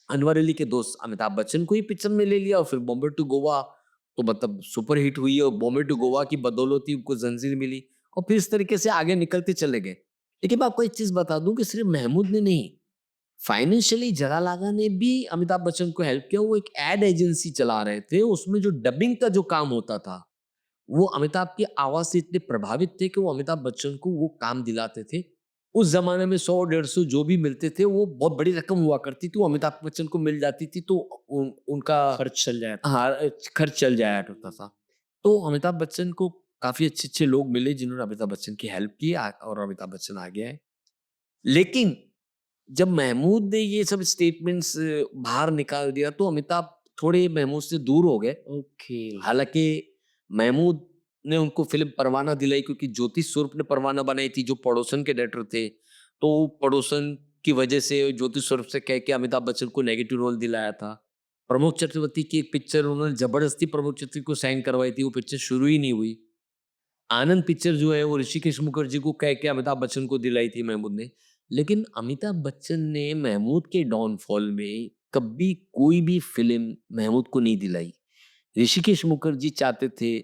B: अनवर अली के दोस्त अमिताभ बच्चन को ही पिक्चर में ले लिया, और फिर बॉम्बे टू गोवा तो मतलब सुपर हिट हुई, और बॉम्बे टू गोवा की बदौलत ही उनको जंजीर मिली, और फिर इस तरीके से आगे निकलते चले गए। लेकिन मैं आपको एक चीज बता दूं कि सिर्फ महमूद ने नहीं, फाइनेंशियली जलाल आगा ने भी अमिताभ बच्चन को हेल्प किया। वो एक एड एजेंसी चला रहे थे, उसमें जो डबिंग का जो काम होता था, वो अमिताभ की आवाज से इतने प्रभावित थे कि वो अमिताभ बच्चन को वो काम दिलाते थे। उस ज़माने में 100-150 जो भी मिलते थे, वो बहुत बड़ी रकम हुआ करती थी, वो अमिताभ बच्चन को मिल जाती थी, तो उनका
A: खर्च चल जाए।
B: हाँ, खर्च चल जाया करता था। तो अमिताभ बच्चन को काफ़ी अच्छे-अच्छे लोग मिले जिन्होंने अमिताभ बच्चन की हेल्प की और अमिताभ बच्चन आगे आए। लेकिन जब महमूद ने ये सब स्टेटमेंट्स बाहर निकाल दिया तो अमिताभ थोड़े महमूद से दूर हो गए।
A: ओके।
B: हालाँकि महमूद ने उनको फ़िल्म परवाना दिलाई क्योंकि ज्योति स्वर्प ने परवाना बनाई थी जो पड़ोसन के डायरेक्टर थे। तो पड़ोसन की वजह से ज्योति स्वर्प से कह के अमिताभ बच्चन को नेगेटिव रोल दिलाया था। प्रमोद चक्रवर्ती की एक पिक्चर उन्होंने ज़बरदस्ती प्रमोद चक्रवर्ती को साइन करवाई थी, वो पिक्चर शुरू ही नहीं हुई। आनंद पिक्चर जो है वो ऋषिकेश मुखर्जी को कह के अमिताभ बच्चन को दिलाई थी महमूद ने। लेकिन अमिताभ बच्चन ने महमूद के डाउनफॉल में कभी कोई भी फ़िल्म महमूद को नहीं दिलाई। ऋषिकेश मुखर्जी चाहते थे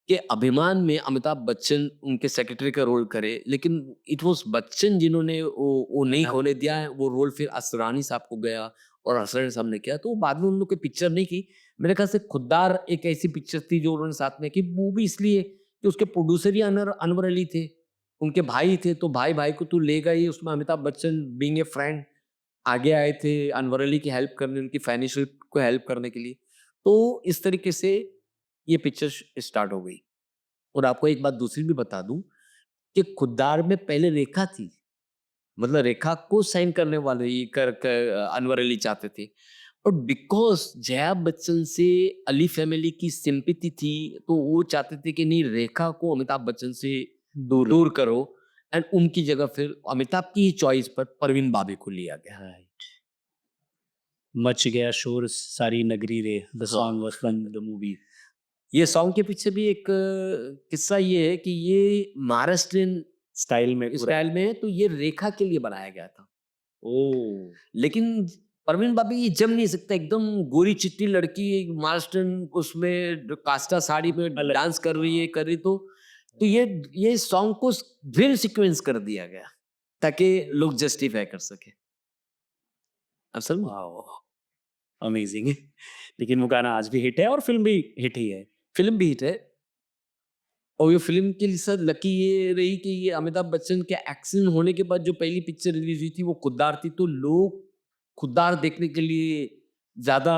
B: कि अभिमान में अमिताभ बच्चन उनके सेक्रेटरी का रोल करे, लेकिन इट वाज़ बच्चन जिन्होंने वो नहीं होने दिया। वो रोल फिर असरानी साहब को गया और असरानी साहब ने किया, तो बाद में उन लोग की पिक्चर नहीं की। मेरे ख्याल से खुद्दार एक ऐसी पिक्चर थी जो उन्होंने साथ में की, वो भी इसलिए कि उसके प्रोड्यूसर ही अनवर अली थे, उनके भाई थे, तो भाई-भाई को तो लेगा ही। उसमें Amitabh Bachchan being a friend आगे आए थे अनवर अली की हेल्प करने, उनकी फाइनेंशियल को हेल्प करने के लिए। तो इस तरीके से ये पिक्चर स्टार्ट हो गई। और आपको एक बात दूसरी भी बता दूं कि खुद्दार में पहले रेखा थी, मतलब रेखा को साइन करने वाले ये अनवर अली चाहते थे, और बिकॉज जया बच्चन से अली फैमिली की सिंपैथी थी, तो वो चाहते थे कि नहीं, रेखा को अमिताभ बच्चन से
A: दूर।
B: दूर करो। एंड उनकी जगह फिर अमिताभ की ही चॉइस पर परवीन बाबे को लिया गया।
A: राइट। मच गया शोर सारी नगरी रे, द
B: हाँ,
A: song was from the movie.
B: ये सॉन्ग के पीछे भी एक किस्सा ये है कि ये महाराष्ट्रियन
A: स्टाइल में पूरा।
B: स्टाइल में है, तो ये रेखा के लिए बनाया गया था।
A: ओह!
B: लेकिन परवीन बाबी ये जम नहीं सकता, एकदम गोरी चिट्टी लड़की महाराष्ट्रन उसमें काष्टा साड़ी में
A: अलग।
B: डांस कर रही, तो ये सॉन्ग को फिर सीक्वेंस कर दिया गया ताकि लोग जस्टिफाई कर सके। अब समझ।
A: वाओ! अमेजिंग। लेकिन वो गाना आज भी हिट है और फ़िल्म भी हिट ही है।
B: फिल्म भी हिट है, और ये फिल्म के लिए सर लकी ये रही कि ये अमिताभ बच्चन के एक्शन होने के बाद जो पहली पिक्चर रिलीज हुई थी वो खुद्दार थी, तो लोग खुद्दार देखने के लिए ज्यादा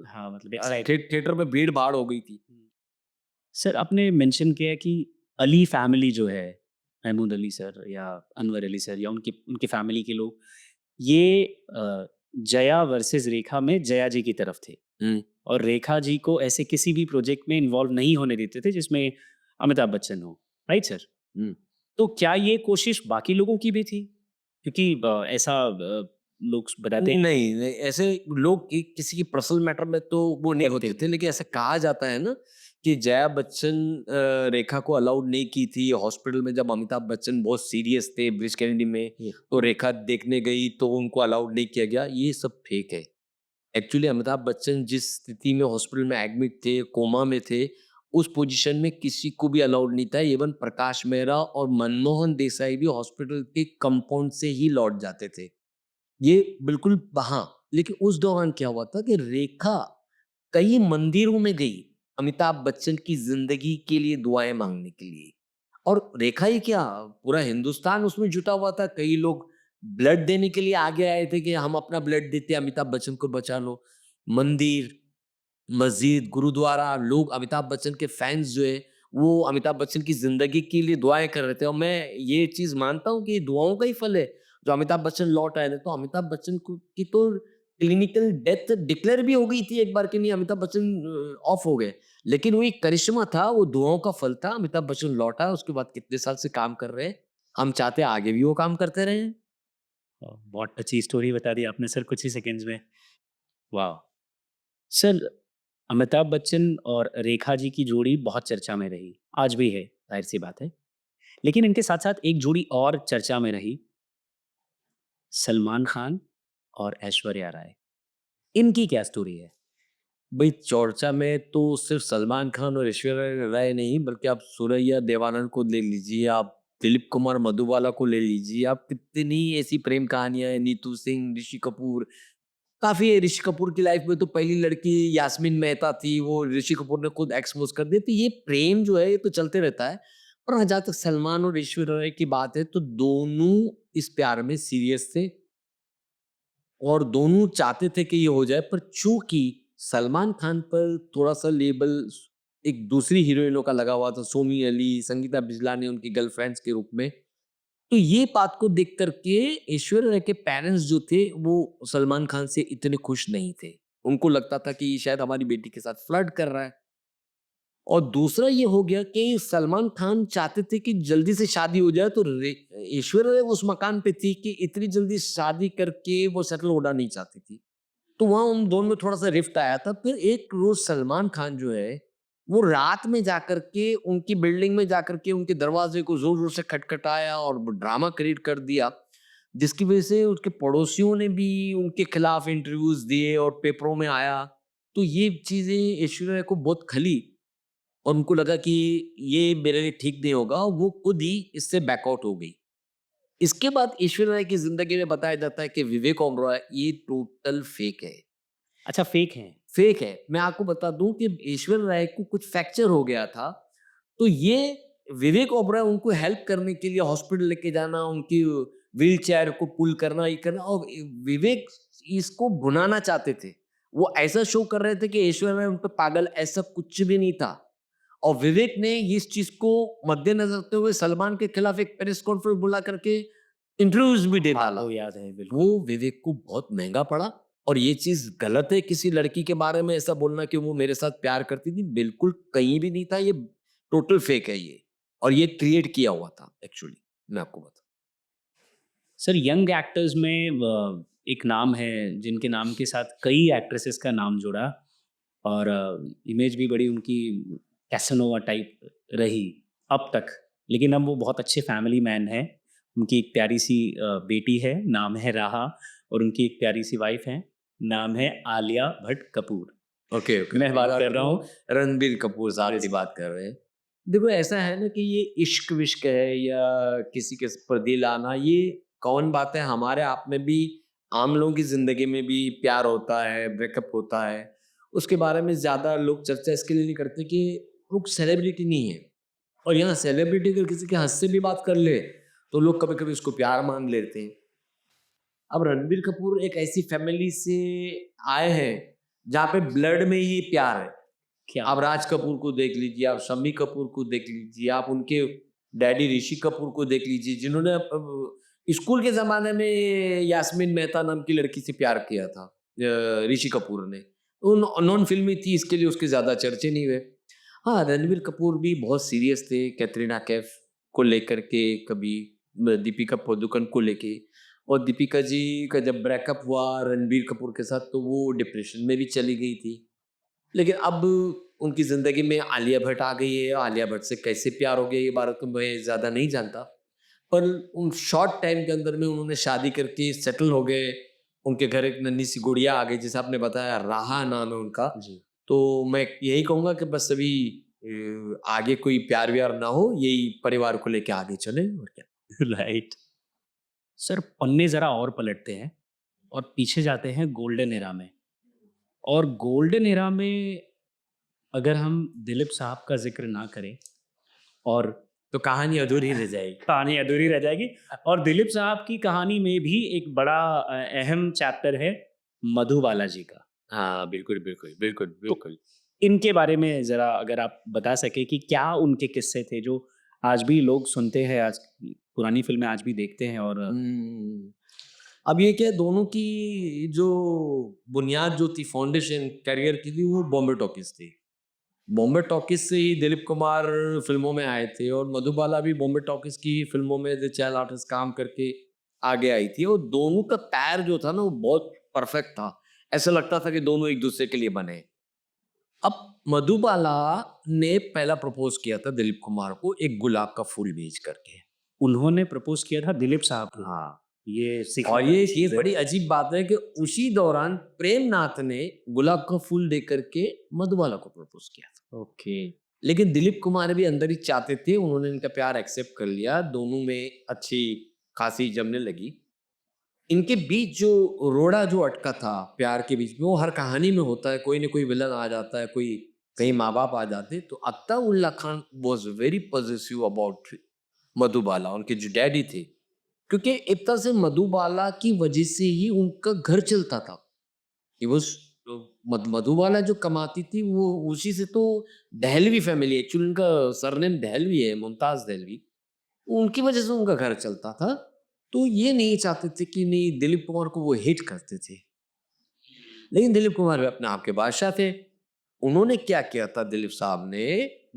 A: हाँ, मतलब एक्साइटेड।
B: थिएटर में भीड़ भाड़ हो गई थी।
A: सर आपने मेंशन किया कि अली फैमिली जो है, महमूद अली सर या अनवर अली सर या उनकी उनकी फैमिली के लोग, ये जया वर्सेस रेखा में जया जी की तरफ थे
B: हम्म।
A: और रेखा जी को ऐसे किसी भी प्रोजेक्ट में इन्वॉल्व नहीं होने देते थे जिसमें अमिताभ बच्चन हो, राइट सर?
B: हम्म।
A: तो क्या ये कोशिश बाकी लोगों की भी थी? क्योंकि ऐसा लोग बताते हैं
B: नहीं, नहीं, ऐसे लोग किसी की पर्सनल मैटर में तो वो नहीं होते थे, लेकिन ऐसा कहा जाता है ना कि जया बच्चन रेखा को अलाउड नहीं की थी हॉस्पिटल में, जब अमिताभ बच्चन बहुत सीरियस थे ब्रिज कैंडी में, तो रेखा देखने गई तो उनको अलाउड नहीं किया गया। ये सब फेक है। एक्चुअली अमिताभ बच्चन जिस स्थिति में हॉस्पिटल में एडमिट थे, कोमा में थे, उस पोजीशन में किसी को भी अलाउड नहीं था। इवन प्रकाश मेहरा और मनमोहन देसाई भी हॉस्पिटल के कंपाउंड से ही लौट जाते थे। ये बिल्कुल हाँ, लेकिन उस दौरान क्या हुआ था कि रेखा कई मंदिरों में गई अमिताभ बच्चन की जिंदगी के लिए दुआएं मांगने के लिए। और रेखा ही क्या, पूरा हिंदुस्तान उसमें जुटा हुआ था। कई लोग ब्लड देने के लिए आगे आए थे कि हम अपना ब्लड देते हैं, अमिताभ बच्चन को बचा लो। मंदिर, मस्जिद, गुरुद्वारा, लोग अमिताभ बच्चन के फैंस जो है वो अमिताभ बच्चन की जिंदगी के लिए दुआएं कर रहे थे। और मैं ये चीज मानता हूँ कि ये दुआओं का ही फल है जो अमिताभ बच्चन लौट आए थे। तो अमिताभ बच्चन को की तो क्लिनिकल डेथ डिक्लेयर भी हो गई थी एक बार के नहीं, अमिताभ बच्चन ऑफ हो गए, लेकिन वो एक करिश्मा था, वो दुआओं का फल था। अमिताभ बच्चन लौटा, उसके बाद कितने साल से काम कर रहे हैं। हम चाहते हैं आगे भी वो काम करते रहे।
A: बहुत अच्छी स्टोरी बता दी आपने सर कुछ ही सेकंड्स में। वाह! सर अमिताभ बच्चन और रेखा जी की जोड़ी बहुत चर्चा में रही, आज भी है, ज़ाहिर-सी बात है। लेकिन इनके साथ-साथ एक जोड़ी और चर्चा में रही, सलमान खान और ऐश्वर्या राय। इनकी क्या स्टोरी है?
B: भाई चर्चा में तो सिर्फ सलमान खान और ऐश्वर्या राय नहीं, बल्कि आप सुरैया देवानंद को ले लीजिए, आप दिलीप कुमार मधुबाला को ले लीजिए, आप कितनी ऐसी प्रेम कहानियां हैं, नीतू सिंह, ऋषि कपूर, काफी है। ऋषि कपूर की लाइफ में तो पहली लड़की यास्मीन मेहता थी, वो ऋषि कपूर ने खुद एक्सपोज कर दी। तो ये प्रेम जो है ये तो चलते रहता है। और हाँ, जहाँ तक सलमान और ऐश्वर्या राय की बात है, तो दोनों इस प्यार में सीरियस थे और दोनों चाहते थे कि ये हो जाए, पर चूंकि सलमान खान पर थोड़ा सा लेबल एक दूसरी हीरोइनों का लगा हुआ था, सोमी अली, संगीता बिजलानी उनकी गर्लफ्रेंड्स के रूप में, तो ये बात को देख करके ऐश्वर्या राय के पेरेंट्स जो थे वो सलमान खान से इतने खुश नहीं थे। उनको लगता था कि शायद हमारी बेटी के साथ फ्लर्ट कर रहा है। और दूसरा ये हो गया कि सलमान खान चाहते थे कि जल्दी से शादी हो जाए, तो ऐश्वर्या राय उस मकान पे थी कि इतनी जल्दी शादी करके वो सेटल होना नहीं चाहती थी। तो वहाँ उन दोनों में थोड़ा-सा रिफ्ट आया था। फिर एक रोज़ सलमान खान जो है, वो रात में जाकर के उनकी बिल्डिंग में जाकर के उनके दरवाज़े को ज़ोर-ज़ोर से खटखटाया और ड्रामा क्रिएट कर दिया, जिसकी वज़ह से उसके पड़ोसियों ने भी उनके खिलाफ इंटरव्यूज़ दिए और पेपरों में आया। तो ये चीज़ें ऐश्वर्या राय को बहुत खली और उनको लगा कि ये मेरे लिए ठीक नहीं होगा, और वो खुद ही इससे बैकआउट हो गई। इसके बाद ऐश्वर्या राय की ज़िंदगी में बताया जाता है कि विवेक ओबरॉय ये टोटल फेक है।
A: अच्छा, फेक हैं।
B: फेक है। मैं आपको बता दूँ कि ऐश्वर्या राय को कुछ फ्रैक्चर हो गया था, तो ये विवेक ओबरॉय उनको हेल्प करने के लिए हॉस्पिटल लेके जाना, उनकी व्हीलचेयर को पुल करना, ये करना, और विवेक इसको भुनाना चाहते थे। वो ऐसा शो कर रहे थे कि ऐश्वर्या राय उन पे पागल, ऐसा कुछ भी नहीं था। और विवेक ने इस चीज़ को मद्देनज़र रखते हुए सलमान के खिलाफ एक प्रेस कॉन्फ्रेंस बुला करके इंटरव्यूज़ भी दे
A: हाँ,
B: डाला।
A: वो याद है बिल्कुल।
B: वो विवेक को बहुत महँगा पड़ा, और ये चीज़ गलत है किसी लड़की के बारे में ऐसा बोलना कि वो मेरे साथ प्यार करती थी, बिल्कुल कहीं भी नहीं था, ये टोटल फेक है ये, और ये क्रिएट किया हुआ था एक्चुअली, मैं आपको बताऊँ।
A: सर, यंग एक्टर्स में एक नाम है जिनके नाम के साथ कई एक्ट्रेसेस का नाम जुड़ा और इमेज भी बड़ी उनकी कैसनोवा टाइप रही अब तक। लेकिन अब वो बहुत अच्छे फैमिली मैन हैं। उनकी एक प्यारी सी बेटी है, नाम है राहा, और उनकी एक प्यारी सी वाइफ है, नाम है आलिया भट्ट कपूर।
B: ओके, ओके,
A: मैं बात कर रहा हूँ।
B: रणबीर कपूर साहब की बात कर रहे हैं। देखो ऐसा है ना कि ये इश्क-विश्क है या किसी के पर दिल आना, ये कौन बात है, हमारे आप में भी, आम लोगों की ज़िंदगी में भी प्यार होता है, ब्रेकअप होता है। उसके बारे में ज़्यादा लोग चर्चा इसके लिए नहीं करते कि वो सेलिब्रिटी नहीं है, और यहाँ सेलिब्रिटी अगर किसी के हँस से भी बात कर ले, तो लोग कभी-कभी उसको प्यार मान लेते हैं। अब रणबीर कपूर एक ऐसी फैमिली से आए हैं, जहाँ पे ब्लड में ही प्यार है।
A: क्या
B: आप राज कपूर को देख लीजिए, आप शम्मी कपूर को देख लीजिए, आप उनके डैडी ऋषि कपूर को देख लीजिए, जिन्होंने स्कूल के ज़माने में यास्मीन मेहता नाम की लड़की से प्यार किया था, ऋषि कपूर ने। नॉन फ़िल्मी थी, इसके लिए उसके ज़्यादा चर्चे नहीं हुए। हाँ, रणबीर कपूर भी बहुत सीरियस थे कैटरीना कैफ को लेकर के, कभी दीपिका पादुकोण को लेके, और दीपिका जी का जब ब्रेकअप हुआ रणबीर कपूर के साथ, तो वो डिप्रेशन में भी चली गई थी। लेकिन अब उनकी ज़िंदगी में आलिया भट्ट आ गई है। आलिया भट्ट से कैसे प्यार हो गया ये बारे तो मैं ज़्यादा नहीं जानता। पर उन शॉर्ट टाइम के अंदर में उन्होंने शादी करके सेटल हो गए। उनके घर एक नन्ही-सी गुड़िया आ गई, जैसे आपने बताया राहा नाम है उनका।
A: जी।
B: तो मैं यही कहूँगा कि बस अभी आगे कोई प्यार-व्यार ना हो, यही परिवार को लेके आगे चलें, और क्या।
A: राइट। सर, पन्ने ज़रा और पलटते हैं और पीछे जाते हैं गोल्डन एरा में। और गोल्डन एरा में अगर हम दिलीप साहब का ज़िक्र ना करें और
B: तो कहानी अधूरी रह जाएगी।
A: कहानी अधूरी रह जाएगी। और दिलीप साहब की कहानी में भी एक बड़ा अहम चैप्टर है मधुबाला जी का।
B: हाँ, बिल्कुल, बिल्कुल, बिल्कुल,
A: तो
B: बिल्कुल।
A: इनके बारे में ज़रा अगर आप बता सकें कि क्या उनके किस्से थे जो आज भी लोग सुनते हैं, आज पुरानी फ़िल्में आज भी देखते हैं और
B: हुँ। अब ये क्या है, दोनों की जो बुनियाद जो थी, फाउंडेशन करियर की थी, वो बॉम्बे टॉकीज़ थी। बॉम्बे टॉकीज़ से ही दिलीप कुमार फ़िल्मों में आए थे, और मधुबाला भी बॉम्बे टॉकीज़ की फ़िल्मों में एज़ अ चाइल्ड आर्टिस्ट काम करके आगे आई थी, और दोनों का पैर जो था ना, वो बहुत परफ़ेक्ट था। ऐसा लगता था कि दोनों एक-दूसरे के लिए बने हैं। अब मधुबाला ने पहला प्रपोज़ किया था दिलीप कुमार को एक गुलाब का फूल भेज करके।
A: उन्होंने प्रपोज़ किया था दिलीप साहब को।
B: हाँ।
A: ये सीखने
B: और
A: वाली
B: ये
A: चीज़ है।
B: बड़ी अजीब बात है कि उसी दौरान प्रेमनाथ ने गुलाब का फूल दे करके मधुबाला को प्रपोज किया था।
A: ओके।
B: लेकिन दिलीप कुमार भी अंदर ही चाहते थे, उन्होंने इनका प्यार एक्सेप्ट कर लिया, दोनों में अच्छी खासी जमने लगी। इनके बीच जो रोड़ा जो अटका था प्यार के बीच में, वो हर कहानी में होता है, कोई ना कोई विलन आ जाता है, कोई कहीं माँ बाप आ जाते तो Attaullah Khan was very positive about Madhubala, उनके जो डैडी थे, क्योंकि एक तरह से मधुबाला की वजह से ही उनका घर चलता था। कि वो मधुबाला जो कमाती थी वो उसी से, तो दहलवी फैमिली, एक्चुअली उनका सरनेम दहलवी है, मुमताज दहलवी, उनकी वजह से उनका घर चलता था। तो ये नहीं चाहते थे कि नहीं, दिलीप कुमार को वो हिट करते थे, लेकिन दिलीप कुमार भी अपने आप के बादशाह थे। उन्होंने क्या किया था, दिलीप साहब ने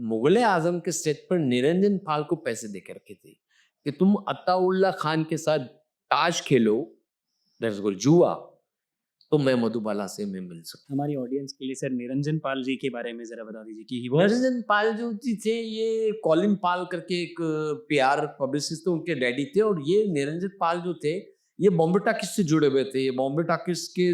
B: मुगले आजम के सेट पर निरंजन पाल को पैसे दे के रखे थे कि तुम अत्ताउल्ला खान के साथ ताश खेलो, दैट्स कॉल्ड जुआ, तो मैं मधुबाला से मैं मिल सकता
A: हमारी ऑडियंस के लिए सर निरंजन पाल जी के बारे में जरा बता दीजिए कि ही
B: हूँ।
A: वाज
B: निरंजन पाल जो जी थे, ये कॉलिन पाल करके एक पीआर पब्लिसिस्ट थे, उनके डैडी थे। और ये निरंजन पाल जो थे, ये बॉम्बे टाकिस से जुड़े हुए थे। ये बॉम्बे टाकिस के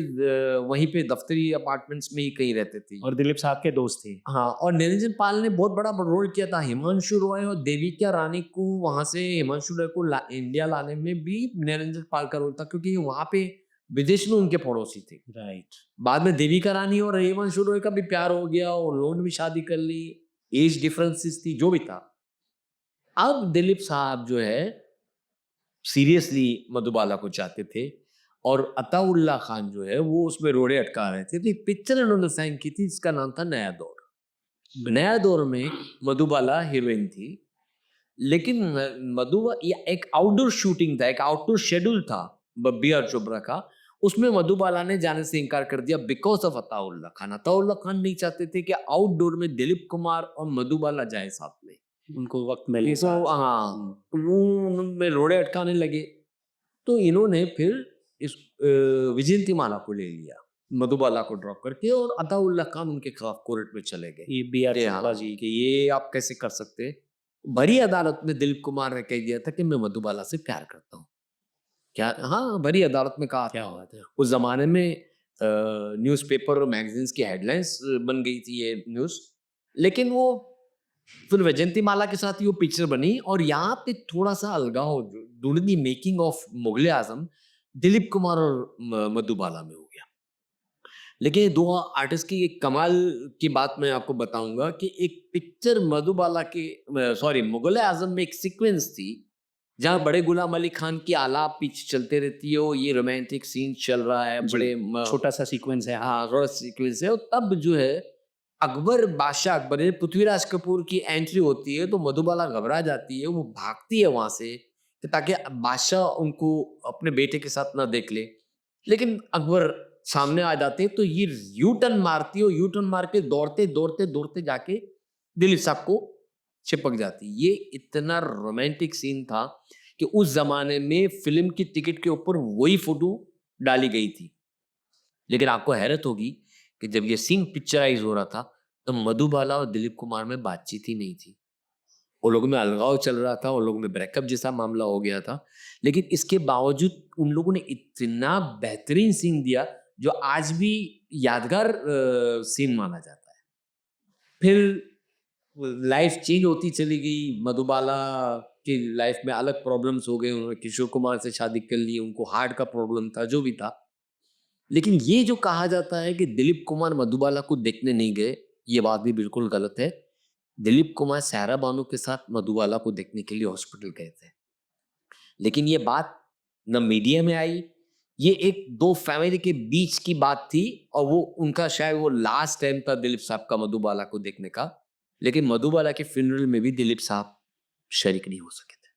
B: वहीं पे दफ्तरी अपार्टमेंट्स में ही कहीं रहते थे।
A: और दिलीप साहब के दोस्त थे।
B: हाँ, और निरंजन पाल ने बहुत बड़ा रोल किया था। हिमांशु रॉय और देविका रानी को वहां से, हिमांशु रॉय को इंडिया लाने में भी निरंजन पाल का रोल था, क्योंकि वहां पे विदेश में उनके पड़ोसी थे।
A: राइट।
B: बाद में देविका रानी और हिमांशु रॉय का भी प्यार हो गया और उन्होंने भी शादी कर ली। एज डिफरेंसेस थी, जो भी था। अब दिलीप साहब जो है सीरियसली मधुबाला को चाहते थे, और अताउल्ला खान जो है वो उसमें रोड़े अटका रहे थे। तो एक पिक्चर इन्होंने साइन की थी जिसका नाम था नया दौर। नया दौर में मधुबाला हीरोइन थी, लेकिन एक आउटडोर शूटिंग था, एक आउटडोर शेड्यूल था बी आर चोपड़ा का। उसमें मधुबाला ने जाने से इनकार कर दिया बिकॉज ऑफ अताउल्ला खान। अताउल्ला खान नहीं चाहते थे कि आउटडोर में दिलीप कुमार और मधुबाला जाए साथ में।
A: उनको वक्त मिले
B: तो
A: साथ।
B: हाँ, तो वो उनमें रोड़े अटकाने लगे। तो इन्होंने फिर इस विजयंतीमाला को ले लिया, मधुबाला को ड्रॉप करके, और अताउल्ला खान उनके खिलाफ कोर्ट में चले गए।
A: ये बी आर
B: ये
A: चोपड़ा
B: हाँ
A: जी।
B: कि ये आप कैसे कर सकते हैं। भरी अदालत में दिलीप कुमार ने कह दिया था कि मैं मधुबाला से प्यार करता हूँ। क्या, हाँ, भरी अदालत में कहा
A: क्या
B: था।
A: बात है।
B: उस जमाने में न्यूज़पेपर और मैगजीन्स की हेडलाइंस बन गई थी ये न्यूज़। लेकिन वो फिर वैजयंतीमाला के साथ ही वो पिक्चर बनी, और यहाँ पे थोड़ा सा अलगाव during the making of Mughal e आजम दिलीप कुमार और मधुबाला में हो गया। लेकिन ये दो आर्टिस्ट की एक कमाल की बात मैं आपको बताऊंगा कि एक पिक्चर मधुबाला के, सॉरी, मुगले आजम में एक सीक्वेंस थी जहाँ बड़े गुलाम अली खान की आलाप पीछे चलते रहती है, वो ये रोमांटिक सीन चल रहा है,
A: जी,
B: बड़े
A: छोटा सा सीक्वेंस है।
B: हाँ, थोड़ा सीक्वेंस है। और तब जो है अकबर, बादशाह अकबर है, पृथ्वीराज कपूर की एंट्री होती है, तो मधुबाला घबरा जाती है, वो भागती है वहां से कि ताकि बादशाह उनको अपने बेटे के साथ ना देख ले। लेकिन अकबर सामने आ जाते हैं, तो ये यू टर्न मारती है, और यू टर्न मार के दौड़ते दौड़ते दौड़ते जाके दिलीप साहब को चिपक जाती। ये इतना रोमांटिक सीन था कि उस जमाने में फिल्म की टिकट के ऊपर वही फोटो डाली गई थी। लेकिन आपको हैरत होगी कि जब ये सीन पिक्चराइज हो रहा था, तो मधुबाला और दिलीप कुमार में बातचीत ही नहीं थी। वो लोगों में अलगाव चल रहा था, उन लोगों में ब्रेकअप जैसा मामला हो गया था। लेकिन इसके बावजूद उन लोगों ने इतना बेहतरीन सीन दिया जो आज भी यादगार सीन माना जाता है। फिर लाइफ चेंज होती चली गई। मधुबाला की लाइफ में अलग प्रॉब्लम्स हो गए, उन्होंने किशोर कुमार से शादी कर ली, उनको हार्ट का प्रॉब्लम था, जो भी था। लेकिन ये जो कहा जाता है कि दिलीप कुमार मधुबाला को देखने नहीं गए, ये बात भी बिल्कुल गलत है। दिलीप कुमार सायरा बानू के साथ मधुबाला को देखने के लिए हॉस्पिटल गए थे, लेकिन ये बात न मीडिया में आई। ये एक दो फैमिली के बीच की बात थी, और वो उनका शायद वो लास्ट टाइम था दिलीप साहब का मधुबाला को देखने का। लेकिन मधुबाला के फ्यूनरल में भी दिलीप साहब शरीक नहीं हो सके थे।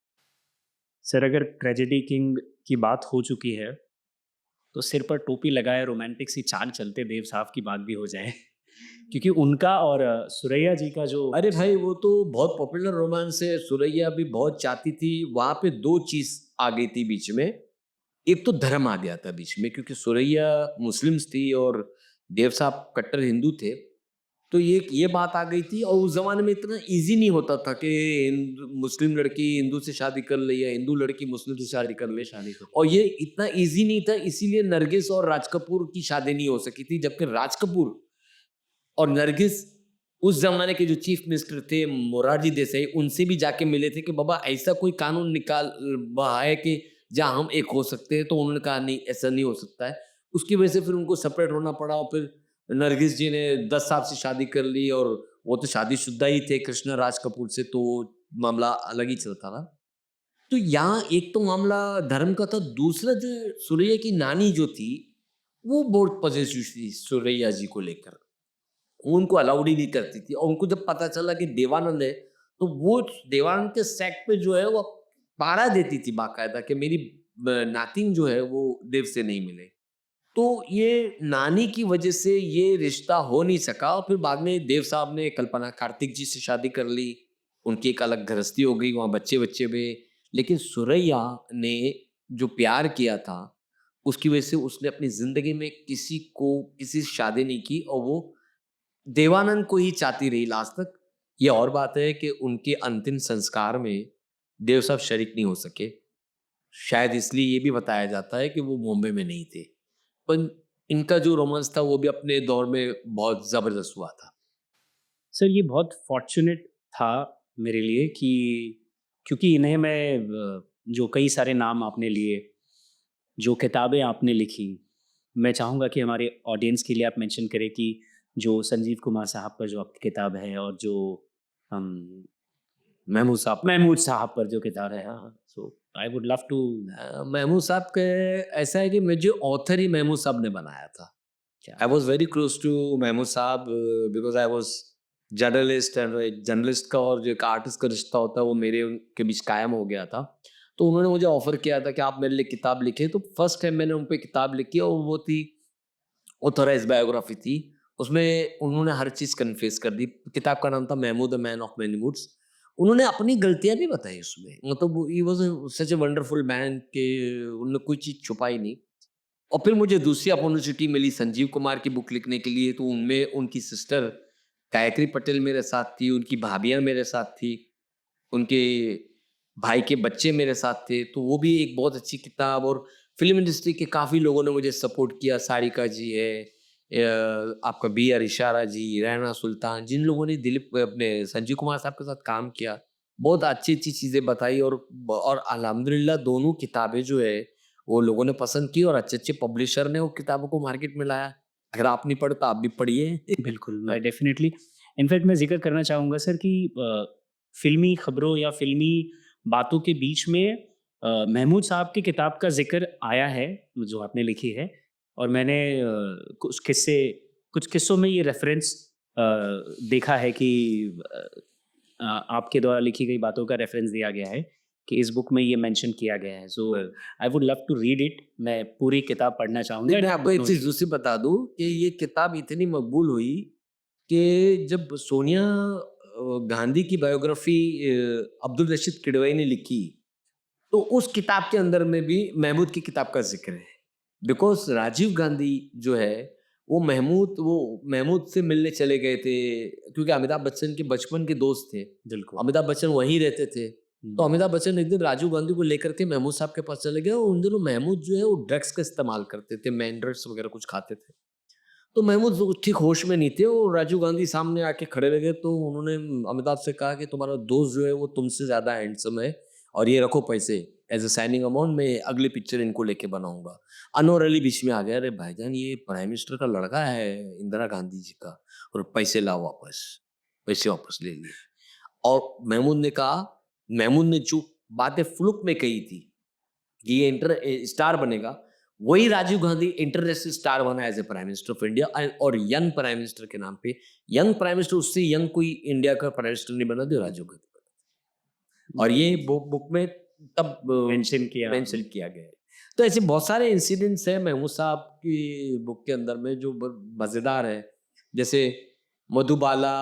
A: सर अगर ट्रेजेडी किंग की बात हो चुकी है तो सिर पर टोपी लगाए रोमांटिक सी चाल चलते देव साहब की बात भी हो जाए क्योंकि उनका और सुरैया जी का जो
B: अरे भाई, वो तो बहुत पॉपुलर रोमांस है। सुरैया भी बहुत चाहती थी। वहां पे दो चीज आ गई थी बीच में। एक तो धर्म आ गया था बीच में, क्योंकि सुरैया मुस्लिम्स थी और देव साहब कट्टर हिंदू थे। तो ये बात आ गई थी, और उस जमाने में इतना इजी नहीं होता था कि मुस्लिम लड़की हिंदू से शादी कर ले या हिंदू लड़की मुस्लिम से शादी कर ले।
A: शादी को
B: और ये इतना इजी नहीं था, इसीलिए नरगिस और राज कपूर की शादी नहीं हो सकी थी। जबकि राज कपूर और नरगिस उस जमाने के जो चीफ मिनिस्टर थे मोरारजी देसाई, उनसे भी जाके मिले थे कि बाबा ऐसा कोई कानून निकाल है कि जहाँ हम एक हो सकते हैं। तो उन्होंने कहा नहीं, ऐसा नहीं हो सकता है। उसकी वजह से फिर उनको सेपरेट होना पड़ा, और फिर नरगिस जी ने 10 साल से शादी कर ली और वो तो शादीशुदा ही थे कृष्ण राज कपूर से, तो मामला अलग ही चलता था। तो यहाँ एक तो मामला धर्म का था, दूसरा जो सुरैया की नानी जो थी, वो बहुत पॉज़ेसिव थी सुरैया जी को लेकर। वो उनको अलाउड ही नहीं करती थी और उनको जब पता चला कि देवानंद है, तो वो देवानंद के सेट पे जो है वो पहरा देती थी बाकायदा कि मेरी नातिन जो है वो देव से नहीं मिले। तो ये नानी की वजह से ये रिश्ता हो नहीं सका और फिर बाद में देव साहब ने कल्पना कार्तिक जी से शादी कर ली। उनकी एक अलग गृहस्थी हो गई, वहाँ बच्चे-वच्चे हुए। लेकिन सुरैया ने जो प्यार किया था, उसकी वजह से उसने अपनी ज़िंदगी में किसी से शादी नहीं की और वो देवानंद को ही चाहती रही लास्ट तक। ये और बात है कि उनके अंतिम संस्कार में देव साहब शरीक नहीं हो सके। शायद इसलिए ये भी बताया जाता है कि वो बॉम्बे में नहीं थे। पर इनका जो रोमांस था वो भी अपने दौर में बहुत ज़बरदस्त हुआ था।
A: सर ये बहुत फॉर्च्यूनेट था मेरे लिए कि क्योंकि इन्हें मैं जो कई सारे नाम आपने लिए, जो किताबें आपने लिखी, मैं चाहूँगा कि हमारे ऑडियंस के लिए आप मेंशन करें कि जो संजीव कुमार साहब पर जो आपकी किताब है और जो हम
B: महमूद साहब
A: महमूद साहब पर जो किताब है, हाँ, so I would love to.
B: Mahmood साहब के ऐसा है कि मुझे ऑथर ही महमूद साहब ने बनाया था।
A: क्या
B: I was very close to Mahmood साहब because I was journalist and एक जर्नलिस्ट का और जो एक आर्टिस्ट का रिश्ता होता है वो मेरे उनके बीच कायम हो गया था। तो उन्होंने मुझे ऑफ़र किया था कि आप मेरे लिए किताब लिखें, तो फर्स्ट टाइम मैंने उन पे किताब लिखी और वो थी ऑथराइज़्ड बायोग्राफी थी। उसमें उन्होंने हर चीज़ कन्फेस कर दी। किताब का नाम था Mahmood the man of many woods. उन्होंने अपनी गलतियाँ भी बताई उसमें। मतलब he was such a wonderful man कि उन्होंने कोई चीज़ छुपाई नहीं। और फिर मुझे दूसरी अपॉर्च्युनिटी मिली संजीव कुमार की बुक लिखने के लिए, तो उनमें उनकी सिस्टर गायत्री पटेल मेरे साथ थी, उनकी भाभियाँ मेरे साथ थी, उनके भाई के बच्चे मेरे साथ थे, तो वो भी एक बहुत अच्छी किताब। और फ़िल्म इंडस्ट्री के काफ़ी लोगों ने मुझे सपोर्ट किया, सारिका जी है, आपका बी आर इशारा जी, रैना सुल्तान, जिन लोगों ने दिलीप अपने संजीव कुमार साहब के साथ काम किया, बहुत अच्छी-अच्छी चीज़ें बताई और अल्हम्दुलिल्लाह दोनों किताबें जो है वो लोगों ने पसंद की और अच्छे-अच्छे पब्लिशर ने वो किताबों को मार्केट में लाया। अगर आप नहीं पढ़े तो आप भी पढ़िए।
A: बिल्कुल, मैं डेफ़िनेटली इनफैक्ट मैं ज़िक्र करना चाहूँगा सर कि फ़िल्मी खबरों या फ़िल्मी बातों के बीच में महमूद साहब की किताब का ज़िक्र आया है, जो आपने लिखी है और मैंने कुछ किस्सों में ये रेफ़रेंस देखा है कि आपके द्वारा लिखी गई बातों का रेफ़रेंस दिया गया है कि इस बुक में ये मेंशन किया गया है। So I would love to read it. मैं पूरी किताब पढ़ना चाहूँगा
B: नहीं,
A: एंड
B: मैं आपको एक
A: नो
B: चीज़ दूसरी बता दूँ कि ये किताब इतनी मकबूल हुई कि जब सोनिया गांधी की बायोग्राफ़ी अब्दुल रशीद किडवाई ने लिखी, तो उस किताब के अंदर में भी महमूद की किताब का ज़िक्र है। बिकॉज़ राजीव गांधी जो है, वो महमूद से मिलने चले गए थे क्योंकि अमिताभ बच्चन के बचपन के दोस्त थे।
A: बिल्कुल।
B: अमिताभ बच्चन वहीं रहते थे। तो
A: हुँ।
B: अमिताभ बच्चन एक दिन राजीव गांधी को लेकर के महमूद साहब के पास चले गए और उन दिनों महमूद जो है वो ड्रग्स का इस्तेमाल करते थे, मैन ड्रग्स वगैरह कुछ खाते थे। तो महमूद ठीक होश में नहीं थे और राजीव गांधी सामने आके खड़े रह गए, तो उन्होंने अमिताभ से कहा कि तुम्हारा दोस्त जो है वो तुमसे ज़्यादा हैंडसम है और ये रखो पैसे एज़ अ साइनिंग अमाउंट, मैं अगली पिक्चर इनको लेके बनाऊँगा। अनवर अली बीच में आ गया, अरे भाईजान ये प्राइम मिनिस्टर का लड़का है इंदिरा गांधी जी का और पैसे लाओ वापस, पैसे वापस ले लिए। और महमूद ने जो बातें फ्लुक में कही थी कि ये स्टार बनेगा, वही राजीव गांधी इंटरनेशनल स्टार बना as a prime minister of India और यंग प्राइम मिनिस्टर के नाम पे। यंग प्राइम मिनिस्टर उससे यंग कोई इंडिया का प्राइम मिनिस्टर नहीं बना जो राजीव गांधी बना। और ये बुक में तब
A: मेंशन किया आपने।
B: मेंशन किया गया है। तो ऐसे बहुत सारे इंसिडेंट्स हैं महमूद साहब की बुक के अंदर में जो मज़ेदार है। जैसे मधुबाला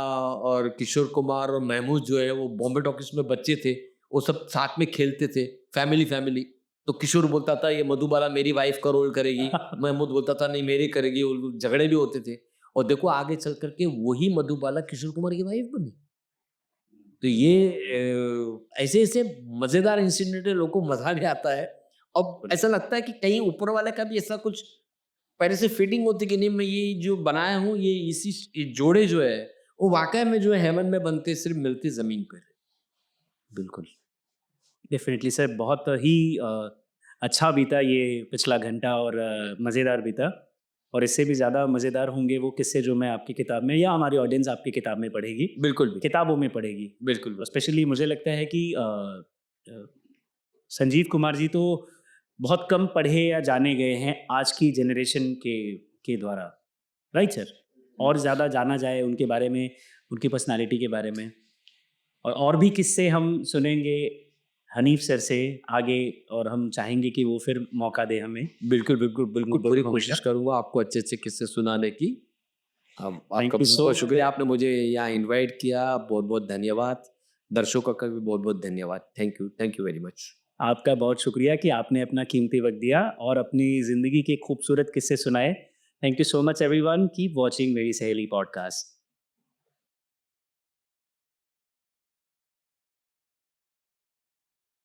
B: और किशोर कुमार और महमूद जो है वो बॉम्बे टॉकीज में बच्चे थे, वो सब साथ में खेलते थे, फैमिली। तो किशोर बोलता था ये मधुबाला मेरी वाइफ का रोल करेगी, महमूद बोलता था नहीं मेरी करेगी, वो झगड़े भी होते थे। और देखो आगे चल कर के वही मधुबाला किशोर कुमार की वाइफ बनी। तो ये ऐसे-ऐसे मज़ेदार इंसिडेंट है, लोगों को मज़ा भी आता है और ऐसा लगता है कि कहीं ऊपर वाले का भी ऐसा कुछ पहले से फीलिंग होती है कि नहीं मैं ये जो बनाया हूँ ये जोड़े जो है वो वाक़ई में जो है हेवन में बनते सिर्फ़ मिलते ज़मीन पर है।
A: बिल्कुल। डेफ़िनिटली सर बहुत ही अच्छा बीता ये पिछला घंटा और मज़ेदार बीता। और इससे भी ज़्यादा मज़ेदार होंगे वो किस्से जो मैं आपकी किताब में या हमारी ऑडियंस आपकी किताब में पढ़ेगी,
B: बिल्कुल,
A: किताबों में पढ़ेगी।
B: बिल्कुल, बिल्कुल।
A: स्पेशली मुझे लगता है कि अ, संजीव कुमार जी तो बहुत कम पढ़े या जाने गए हैं आज की जनरेशन के द्वारा, राइट सर? और ज़्यादा जाना जाए उनके बारे में, उनकी पर्सनैलिटी के बारे में। और भी किस्से हम सुनेंगे हनीफ सर से आगे, और हम चाहेंगे कि वो फिर मौका दे हमें।
B: बिल्कुल, बिल्कुल, बिल्कुल, पूरी
A: होगा।
B: कोशिश करूँगा आपको अच्छे-अच्छे किस्से सुनाने की। अब
A: थैंक
B: आपका
A: यू सो
B: बहुत शुक्रिया, आपने मुझे यहाँ इनवाइट किया, बहुत-बहुत धन्यवाद। दर्शकों का भी बहुत-बहुत धन्यवाद। Thank you very much.
A: आपका बहुत शुक्रिया कि आपने अपना कीमती वक़्त दिया और अपनी ज़िंदगी के खूबसूरत किस्से सुनाए। Thank you so much everyone, keep watching मेरी सहेली पॉडकास्ट।